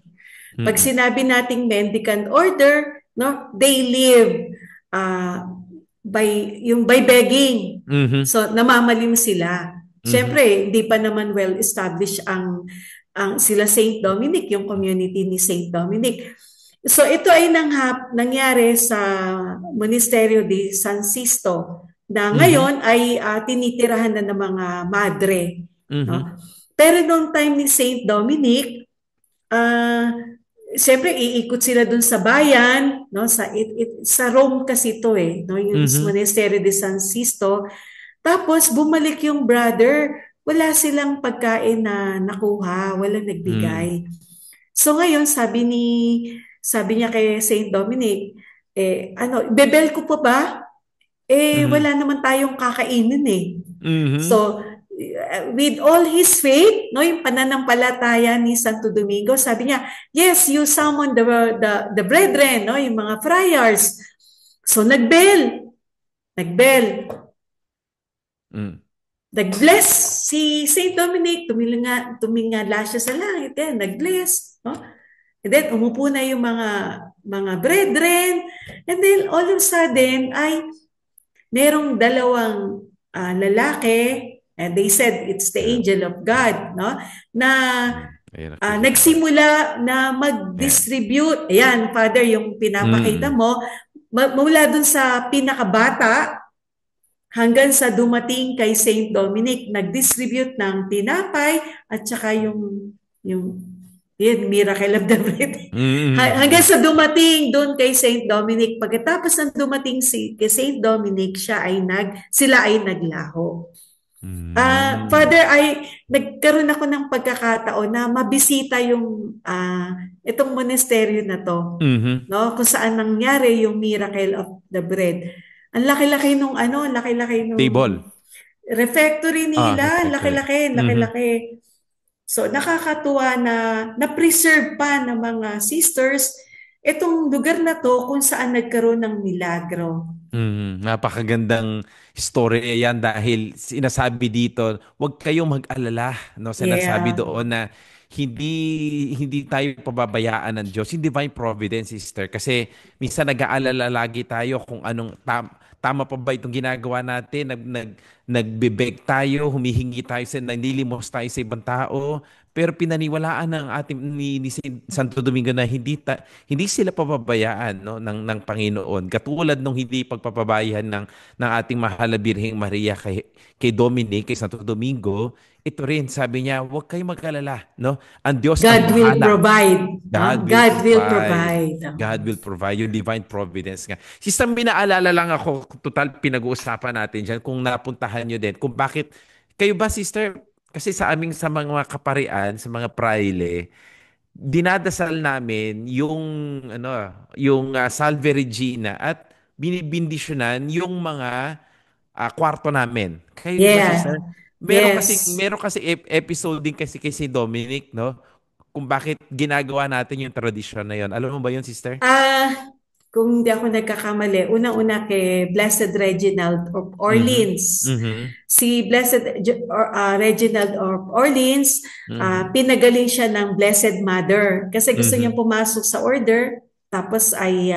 Pag sinabi nating mendicant order, no, they live by begging. So namamalim sila. Siyempre, hindi pa naman well established ang sila Saint Dominic, yung community ni Saint Dominic. So ito ay nangyari sa Monasterio de San Sisto na ngayon ay tinitirahan na ng mga madre. No? Pero noong time ni Saint Dominic, siyempre iikot sila dun sa bayan, no? Sa Rome kasi ito no? Yung Monasterio de San Sisto. Tapos bumalik yung brother, wala silang pagkain na nakuha, walang nagbigay. So ngayon sabi niya kay Saint Dominic, bebel ko pa ba wala naman tayong kakainin eh. Mhm. So, with all his faith, no, yung pananampalataya ni Santo Domingo, sabi niya, yes, you summon the brethren, no, yung mga friars. So, nagbell. Mm. Nag-bless si Saint Dominic, tumingala siya sa langit, nag-bless, no? And then, umupo na yung mga brethren, and then, all of a sudden, ay merong dalawang lalaki, and they said it's the angel of God, no? Na Ayun, nakikita ko. nagsimula na mag-distribute. Ayan, Father, yung pinapakita mo, mula dun sa pinakabata hanggang sa dumating kay Saint Dominic, nag-distribute ng tinapay at saka yung miracle of the bread. Hanggang sa dumating doon kay Saint Dominic. Pagkatapos ng dumating kay Saint Dominic, sila ay naglaho. Father, nagkaroon ako ng pagkakataon na mabisita itong monasteryo na to, no? Kung saan nangyari yung miracle of the bread. Ang laki-laki nung Table. refectory nila, refectory. laki-laki. So nakakatuwa na na-preserve pa ng mga sisters itong lugar na to kung saan nagkaroon ng milagro. Napakagandang story yan dahil sinasabi dito, huwag kayong mag-alala, no? Sinasabi doon na hindi tayo pababayaan ng Diyos, yung divine providence, sister. Kasi minsan nag-aalala lagi tayo kung anong tama pa ba itong ginagawa natin, nagbebeg tayo, humihingi tayo, nanlilimos tayo sa ibang tao, pero pinaniwalaan ng ating ni Santo Domingo na hindi sila pababayaan, no, ng Panginoon. Katulad nung hindi pagpapabayaan ng ating mahal na Birheng Maria kay Dominic, kay Santo Domingo, ito rin, sabi niya, huwag kayong mag-alala, no? Ang Diyos God ang will bahala. provide. God will provide. Yung divine providence nga. Sister, may naalala lang ako, total pinag-uusapan natin dyan, kung napuntahan nyo din, kung bakit, kayo ba, sister, kasi sa mga kaparian, sa mga praile, dinadasal namin yung Salve Regina at binibindisyonan yung mga kwarto namin. Kayo ba, sister? Meron kasi episode din kasi kay si Dominic, no? Kung bakit ginagawa natin yung tradisyon na yun. Alam mo ba yun, sister? Kung hindi ako nagkakamali, unang-una kay Blessed Reginald of Orleans. Si Blessed Reginald of Orleans, pinagaling siya ng Blessed Mother kasi gusto niyang pumasok sa order, tapos ay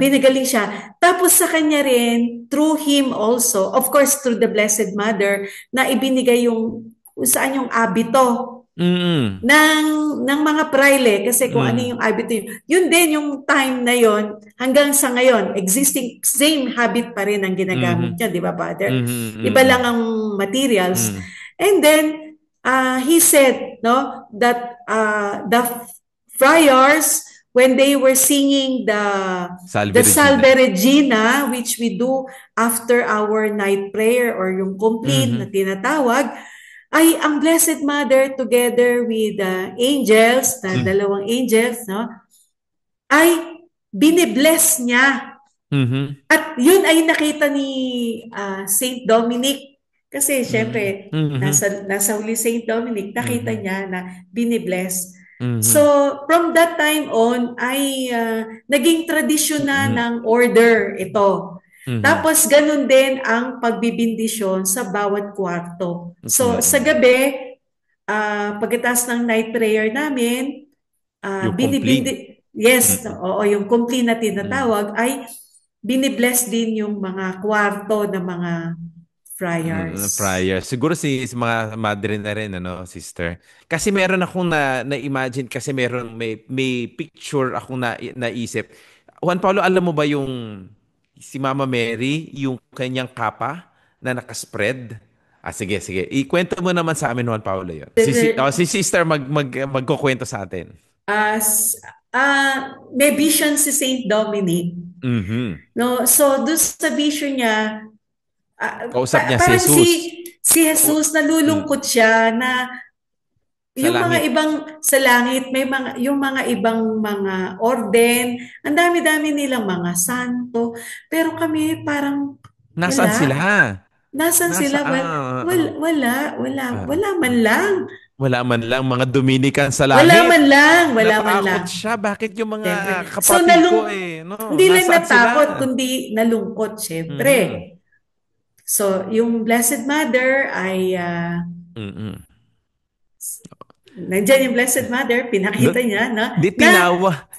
pinagaling siya. Tapos sa kanya rin, through him also, of course through the Blessed Mother, na ibinigay yung saan yung abito ng mga praile, kasi kung ano yung habit yun din yung time na yon hanggang sa ngayon existing same habit pa rin ang ginagamit niya, di ba, Father? Iba lang ang materials. And then he said, no, that the friars, when they were singing the Salve Regina, which we do after our night prayer or yung complete na tinatawag, ay ang Blessed Mother together with the angels, dalawang angels, no, ay binibless niya. At yun ay nakita ni Saint Dominic, kasi syempre nasa huli Saint Dominic, nakita niya na binibless. So from that time on ay naging tradisyon na ng order ito. Tapos ganun din ang pagbibindisyon sa bawat kwarto. So sa gabi, pagkatapos ng night prayer namin, yung complete na tinatawag, ay binibless din yung mga kwarto ng mga friars. Siguro si mga madre na rin, ano, sister. Kasi meron akong na-imagine, kasi may picture akong naisip. Juan Paulo, alam mo ba yung si Mama Mary, yung kanyang kapa na nakaspread? Sige. Ikwento mo naman sa amin, Juan Paulo, yun. Si sister magkukwento sa atin. May vision si Saint Dominic. No, so doon sa vision niya, kausap niya si Jesus. Si Jesus, nalulungkot siya na Sa yung mga langit. ibang sa langit, yung mga ibang mga orden, ang dami-dami nilang mga santo, pero kami parang Nasaan sila? wala. Nasaan sila? Nasaan? Wala man lang. Wala man lang mga Dominican sa Wala langit. man lang, wala man Natakot lang. siya. Bakit yung mga Siyempre. So kapatid ko no? hindi lang Nasaan sila? natakot, kundi nalungkot, siyempre. Mhm. So, yung Blessed Mother ay Mhm. nandyan yung Blessed Mother, No, pinakita niya di na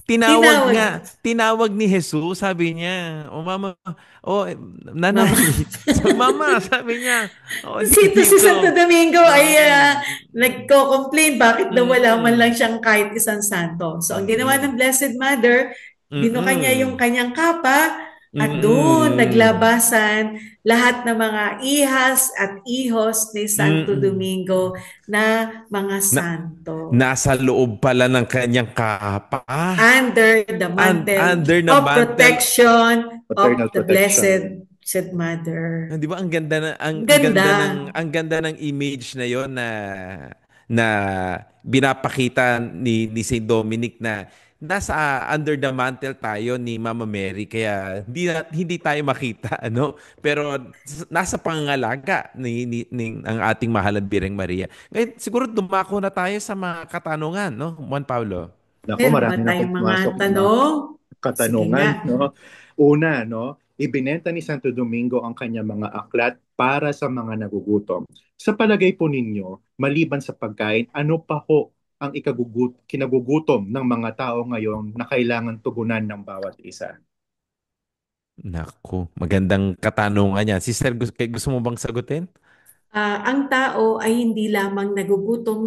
tinawag. tinawag ni Jesus, sabi niya, "O mama, oh Nana Mami, so, mama, sabi niya, oh Si Santo dito." Domingo ay Mm, nagko-complain bakit daw wala man lang mm, siyang kahit isang santo. So ang ginawa mm, ng Blessed Mother, binuka niya yung mm, kanyang kapa at doon mm, naglabasan lahat ng mga ihas at ihos ni Santo mm. Domingo na mga Na, santo nasa loob pala ng kanyang kapa. under the mantle Under the of mantle. protection Maternal of the protection. Blessed Mother. Di ba ang ganda na Ang ganda. ang ganda ng image na yon na binapakita ni Saint Dominic na nasa under the mantle tayo ni Mama Mary kaya hindi tayo makita ano pero nasa pangangalaga ang ating mahal at Birheng Maria. Ngayon siguro dumako na tayo sa mga katanungan no Juan Paulo. Naku, Meron ba marami na pong tayong mga pumasok na tanong? Sige nga. katanungan, no? Una, no, ibinenta ni Santo Domingo ang kanyang mga aklat para sa mga nagugutom. Sa palagay po ninyo, maliban sa pagkain, ano pa ho ang kinagugutom ng mga tao ngayon na kailangan tugunan ng bawat isa? Naku, magandang katanungan yan. Sister, gusto mo bang sagutin? Ang tao ay hindi lamang nagugutom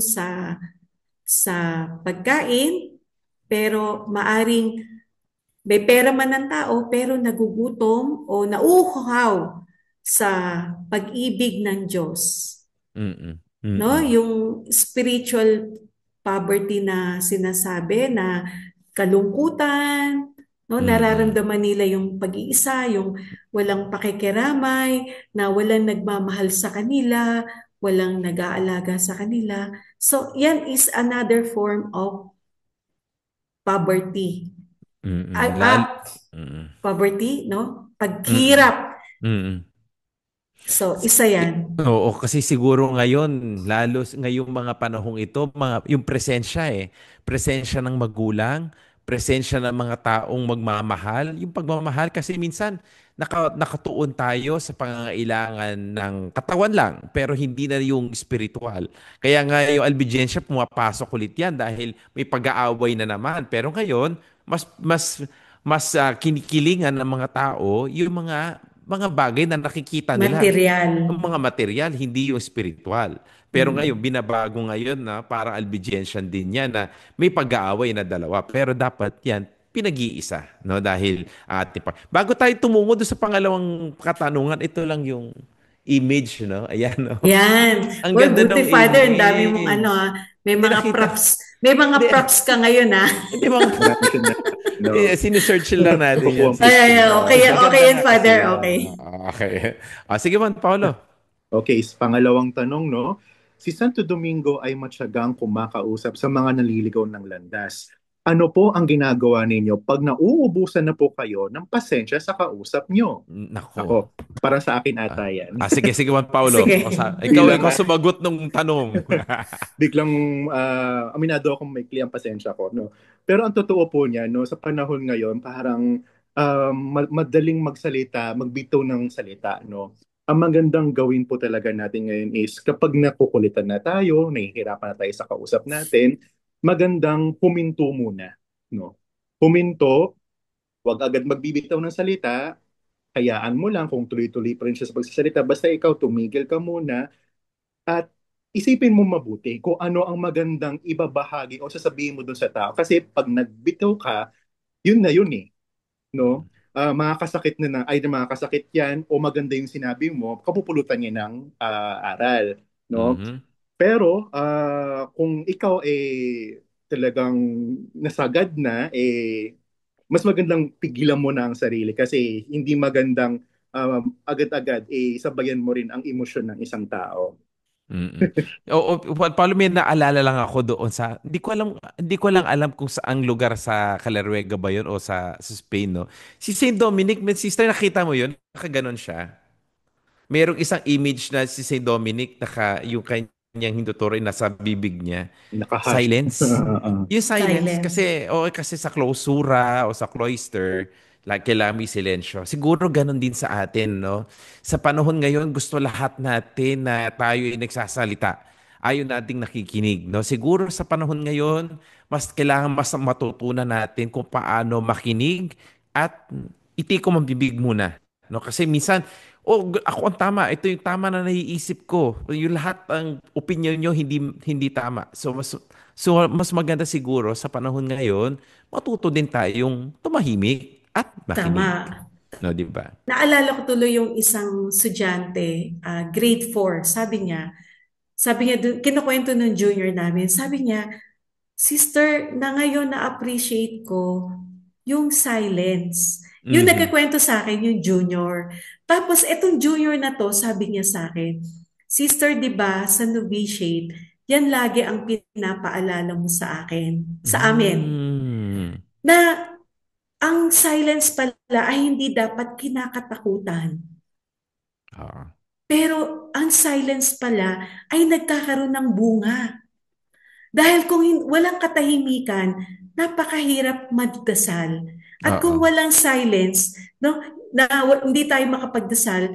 sa pagkain, pero maaring may pera man ng tao, pero nagugutom o nauuhaw sa pag-ibig ng Diyos. Mm-mm. No, Mm-mm. yung spiritual poverty na sinasabi na kalungkutan, no, Mm-mm. nararamdaman nila yung pag-iisa, yung walang pakikiramay, na walang nagmamahal sa kanila, walang nag-aalaga sa kanila. So, yan is another form of poverty. Mm-mm. Ay, Mm-mm. poverty, no? Mm-mm. Paghirap. Mm-mm. So, isa yan. Oo, kasi siguro ngayon, lalo ngayong mga panahong ito, yung presensya presensya ng magulang, presensya ng mga taong magmamahal. Yung pagmamahal kasi minsan nakatuon tayo sa pangangailangan ng katawan lang, pero hindi na yung spiritual. Kaya nga yung albigencia, pumapasok ulit yan dahil may pag-aaway na naman. Pero ngayon, mas kinikilingan ng mga tao yung mga bagay na nakikita nila Material. ang mga material, hindi yung spiritual. Pero ngayon, binabago ngayon na para albigensian din yan na may pag-aaway na dalawa. Pero dapat yan, pinag-iisa. No? Dahil bago tayo tumungo doon sa pangalawang katanungan, ito lang yung image. No? Ayan. No? Yan. Ang Well, ganda ng buti Father, ang dami mong image. may Hindi mga nakita. props. May mga Hindi, props ka ngayon hindi mga Marami siyang no? sinesearch lang natin yan. Nakukuha ang Ay, picture. okay, okay Maganda yan, nga kasi Father, yan. okay. Okay. Sige man, Paolo. Okay, pangalawang tanong, no? Si Santo Domingo ay matyagang kumakausap sa mga naliligaw ng landas. Ano po ang ginagawa ninyo pag nauubusan na po kayo ng pasensya sa kausap nyo? Nako. Ako, para sa akin ata yan. Sige Juan Paulo. Sige. Ikaw sumagot ng tanong. Biglang aminado akong may kliyang pasensya ko, no? Pero ang totoo po niya, no, sa panahon ngayon, parang madaling magsalita, magbitaw ng salita, no? Ang magandang gawin po talaga natin ngayon is kapag nakukulitan na tayo, nahihirapan na tayo sa kausap natin, magandang huminto muna, no? Huminto, wag agad magbibitaw ng salita, hayaan mo lang kung tuloy-tuloy pa rin siya sa pagsasalita, basta ikaw tumigil ka muna at isipin mo mabuti kung ano ang magandang ibabahagi o sasabihin mo dun sa tao. Kasi pag nagbitaw ka, yun na yun eh. No? Makakasakit makakasakit yan o maganda yung sinabi mo, kapupulutan niya ng aral. No? Mhm. Pero kung ikaw talagang nasagad na, mas magandang pigilan mo na ang sarili kasi hindi magandang agad-agad sabayan mo rin ang emosyon ng isang tao. Mm. Paolo, may naalala lang ako doon sa hindi ko lang alam kung saang lugar sa Caleruega ba 'yon o sa Spain, no. Si Saint Dominic, may sister, nakita mo 'yon? Nakaganon siya. Merong isang image na si Saint Dominic, yung kanyang hintuturay nasa bibig niya. Nakahash. Silence. Yung silence Silent. kasi kasi sa clausura o sa cloister, like kailangan may silensyo. Siguro ganun din sa atin, no? Sa panahon ngayon, gusto lahat natin na tayo ay nagsasalita. Ayaw nating nakikinig, no? Siguro sa panahon ngayon, mas matutunan natin kung paano makinig at itikom ang bibig muna. No? Kasi minsan, ako ang tama. Ito yung tama na naiisip ko. Yung lahat ng opinion nyo hindi tama. So mas maganda siguro sa panahon ngayon, matuto din tayong tumahimik at Tama. makinig. No, di ba? Naalala ko tuloy yung isang estudyante, grade 4. Sabi niya, kinukwento ng junior namin, sabi niya, Sister, na ngayon na-appreciate ko yung silence. Yung Mhm. nagkikwento sa akin, yung junior. Tapos, etong junior na to, sabi niya sa akin, Sister, di ba, sa novitiate, yan lagi ang pinapaalala mo sa akin, sa amin, Mm. na ang silence pala ay hindi dapat kinakatakutan. Ah. Pero ang silence pala ay nagkakaroon ng bunga. Dahil kung walang katahimikan, napakahirap magdasal. At kung Oo. walang silence, no, hindi tayo makapagdasal,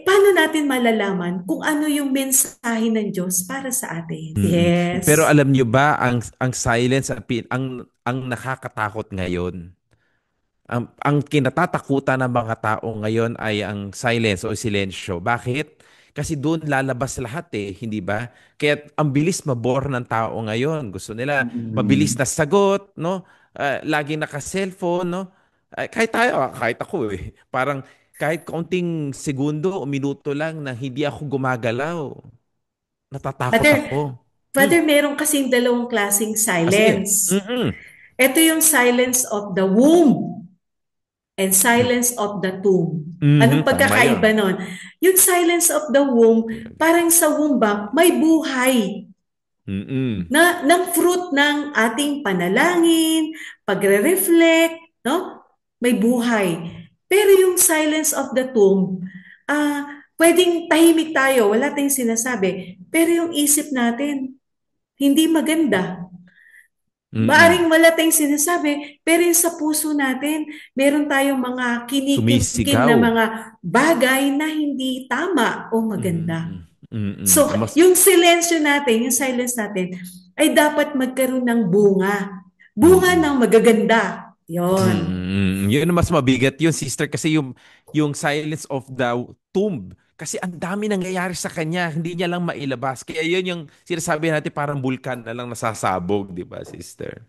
paano natin malalaman kung ano yung mensahe ng Diyos para sa atin? Mm. Pero Yes. alam nyo ba, ang silence, ang nakakatakot ngayon. Ang kinatatakutan ng mga tao ngayon ay ang silence o silensyo. Bakit? Kasi doon lalabas lahat, hindi ba? Kaya ang bilis mabore ng tao ngayon. Gusto nila mabilis Mm. na sagot, no? Laging naka-cellphone, no? Kahit tayo, kahit ako, parang kahit kaunting segundo o minuto lang na hindi ako gumagalaw, natatakot Father, ako. Hmm. Father, meron kasing dalawang klasing Sige. silence. Mm-mm. Ito yung silence of the womb and silence of the tomb. Anong Tama yun. pagkakaiba nun? Yung silence of the womb, parang sa womb ba, may buhay Mm-mm. na ng fruit ng ating panalangin, pagre-reflect, no? May buhay. Pero yung silence of the tomb, pwedeng tahimik tayo, wala tayong sinasabi. Pero yung isip natin, hindi maganda. Mm-mm. Maaring wala tayong sinasabi, pero yung sa puso natin, meron tayong mga kinikimkim na Sumisigaw. mga bagay na hindi tama o maganda. Mm, mm. So, yung silensyo natin, yung silence natin, ay dapat magkaroon ng bunga. Bunga Mm, ng magaganda. Yon. yun ang mas mabigat yun, sister, kasi yung silence of the tomb. Kasi ang dami nangyayari sa kanya, hindi niya lang mailabas. Kaya yun yung sinasabi natin, parang bulkan na lang nasasabog, di ba, sister?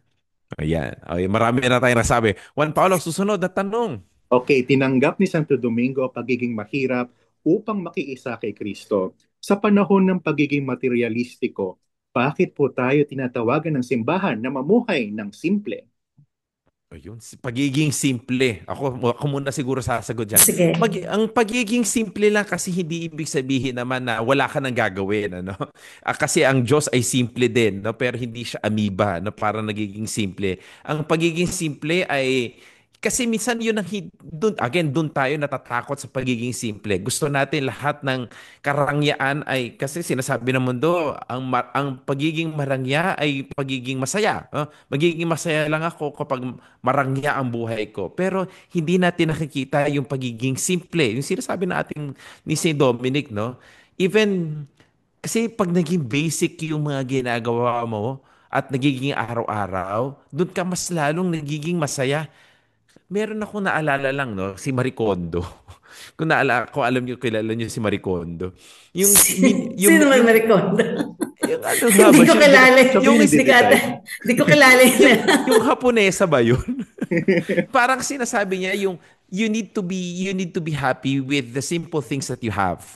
Ayan. Okay, marami na tayong nasabi. Juan Paulo, susunod na tanong. Okay, tinanggap ni Santo Domingo ang pagiging mahirap upang makiisa kay Kristo. Sa panahon ng pagiging materialistiko, bakit po tayo tinatawagan ng simbahan na mamuhay ng simple? Ayun, pagiging simple. Ako muna siguro sasagot dyan. Sige. Ang pagiging simple lang kasi hindi ibig sabihin naman na wala ka nang gagawin. Ano? Kasi ang Diyos ay simple din, no? Pero hindi siya amoeba, no? Parang nagiging simple. Ang pagiging simple ay kasi minsan yun dun tayo natatakot sa pagiging simple. Gusto natin lahat ng karangyaan ay, kasi sinasabi ng mundo, ang pagiging marangya ay pagiging masaya. Magiging masaya lang ako kapag marangya ang buhay ko. Pero hindi natin nakikita yung pagiging simple. Yung sinasabi natin ni Saint Dominic, no? Even, kasi pag naging basic yung mga ginagawa mo at nagiging araw-araw, doon ka mas lalong nagiging masaya. Meron ako naalala lang, no? Si Marie Kondo. Kung alam niyo, kilala niyo si Marie Kondo. Yung, Sino man Maricondo? yung ano nga Hindi ba ko siya? kilala. Siya po Yung, yung Hindi ko ata, nagde-decide. hindi ko kilala yun. yung Haponesa ba yun? Parang sinasabi niya yung you need to be happy with the simple things that you have.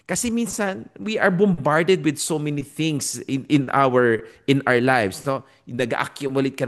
Kasi minsan we are bombarded with so many things in our lives, no? Nag-accumulate,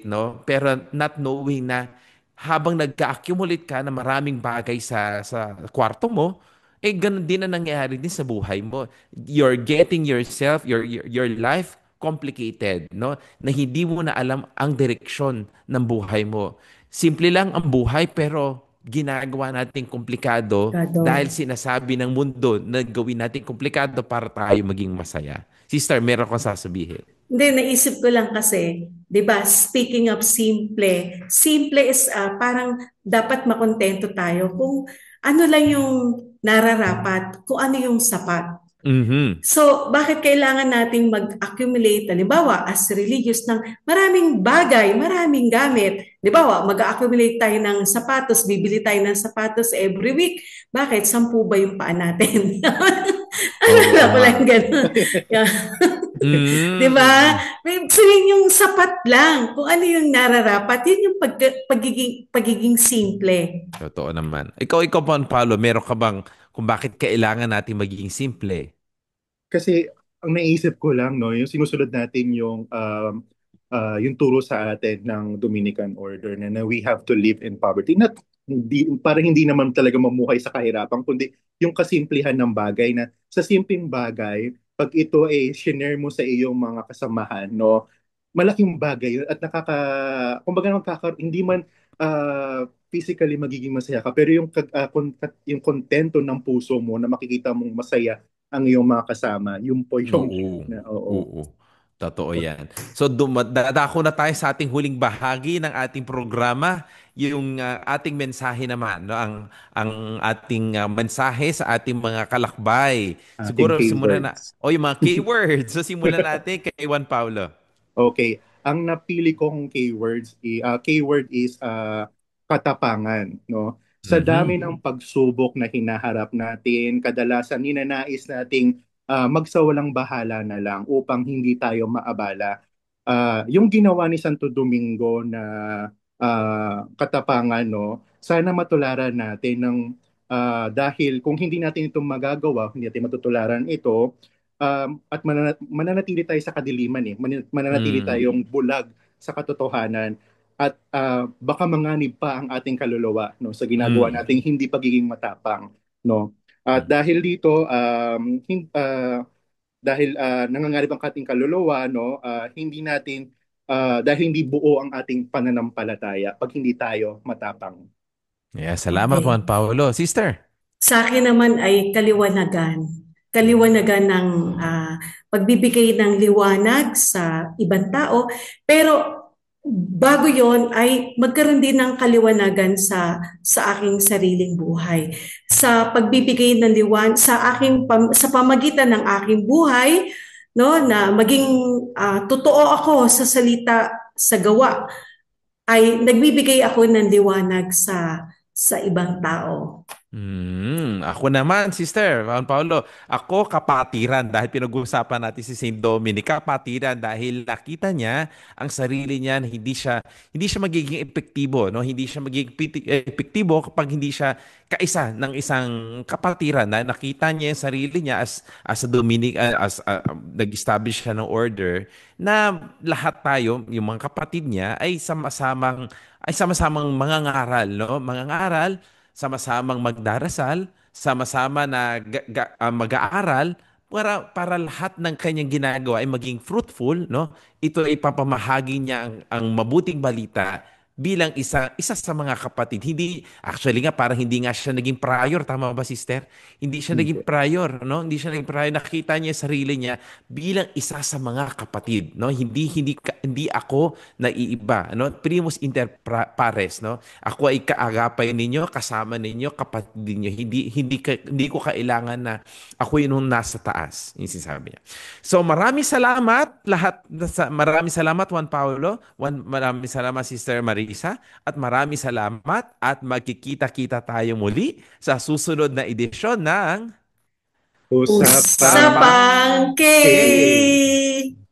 no? Pero not knowing na habang nag-accumulate ka na maraming bagay sa kwarto mo, ganun din ang nangyayari din sa buhay mo. You're getting yourself, your life complicated, no? Na hindi mo na alam ang direksyon ng buhay mo. Simple lang ang buhay pero ginagawa natin komplikado dahil Gado. sinasabi ng mundo na gawin natin komplikado para tayo maging masaya. Sister, meron kong sasabihin. Hindi, naisip ko lang kasi, di ba, speaking of simple, simple is parang dapat makontento tayo kung ano lang yung nararapat, kung ano yung sapat. Mhm. So, bakit kailangan nating mag-accumulate, halimbawa, as religious ng maraming bagay, maraming gamit. Halimbawa, mag-accumulate tayo ng sapatos, bibili tayo ng sapatos every week. Bakit? 10 ba yung paa natin? Oo Alala ko nga. lang gano'n. Yeah. Di ba? Mm. Sabihin yung sapat lang. Kung ano yung nararapat, yun yung pagiging simple. Totoo naman. Ikaw, Juan Paulo, meron ka bang kung bakit kailangan natin magiging simple? Kasi ang naisip ko lang, no, yung sinusunod natin yung turo sa atin ng Dominican Order na we have to live in poverty. Not, hindi, para hindi naman talaga mamuhay sa kahirapan, kundi yung kasimplihan ng bagay na sa simpleng bagay, pag ito ay shinare mo sa iyong mga kasamahan, no, malaking bagay yun at kumbaga hindi man physically magiging masaya ka, pero yung kontento ng puso mo na makikita mong masaya ang iyong mga kasama. Yun po yung Oo. na, oo. Oo. Totoo yan. So, dadako na tayo sa ating huling bahagi ng ating programa, yung ating mensahe naman, no? Ang ating mensahe sa ating mga kalakbay. Ating Siguro simulan na, keywords. o yung mga keywords. So, simulan natin kay Juan Paulo. Okay. Ang napili kong keyword is katapangan, no? Sa dami Mhm. ng pagsubok na hinaharap natin, kadalasan ninanais nating magsawalang bahala na lang upang hindi tayo maabala. Yung ginawa ni Santo Domingo na katapangan, no? Sana matularan natin dahil kung hindi natin ito magagawa, hindi natin matutularan ito, at mananatili tayo sa kadiliman mananatili Mm. tayong bulag sa katotohanan at baka manganib pa ang ating kaluluwa no sa ginagawa Mm. nating hindi pagiging matapang no at dahil dito dahil nanganganib ang ating kaluluwa no hindi natin dahil hindi buo ang ating pananampalataya pag hindi tayo matapang. Yeah, salamat Okay. Juan Paulo. Sister. Sa akin naman ay kaliwanagan. Kaliwanagan ng pagbibigay ng liwanag sa ibang tao. Pero bago yon ay magkaroon din ng kaliwanagan sa aking sariling buhay. Sa pagbibigay ng sa pamagitan ng aking buhay, no, na maging totoo ako sa salita, sa gawa, ay nagbibigay ako ng liwanag sa ibang tao. Ako naman, Sister Juan Paulo. Ako kapatiran dahil pinag-uusapan natin si Saint Dominic. Kapatiran dahil nakita niya ang sarili niya na hindi siya magiging epektibo, no? Hindi siya magiging epektibo kapag hindi siya kaisa ng isang kapatiran. Dahil nakita niya yung sarili niya as a Dominic, nag-establish siya ng order na lahat tayo, yung mga kapatid niya ay sama-samang mangangaral, no? Mangangaral, sama-samang magdarasal, sama-sama na mag-aaral para lahat ng kanyang ginagawa ay maging fruitful, no? Ito ay papamahagi niya ang mabuting balita bilang isa sa mga kapatid. Hindi actually nga parang hindi nga siya naging prior, tama ba sister? Hindi siya naging Hindi. prior, no? Hindi siya naging prior. Nakita niya yung sarili niya bilang isa sa mga kapatid, no? Hindi ako naiiba, no? Primus inter pares, no? Ako ay kaagapay ninyo, kasama ninyo, kapatid ninyo. Hindi ko kailangan na ako yung nasa taas, yung sinasabi niya. So maraming salamat maraming salamat Juan Paulo, maraming salamat Sister Marisa, at maraming salamat at magkikita-kita tayo muli sa susunod na edisyon ng Usapang Usapang Usapang K! K.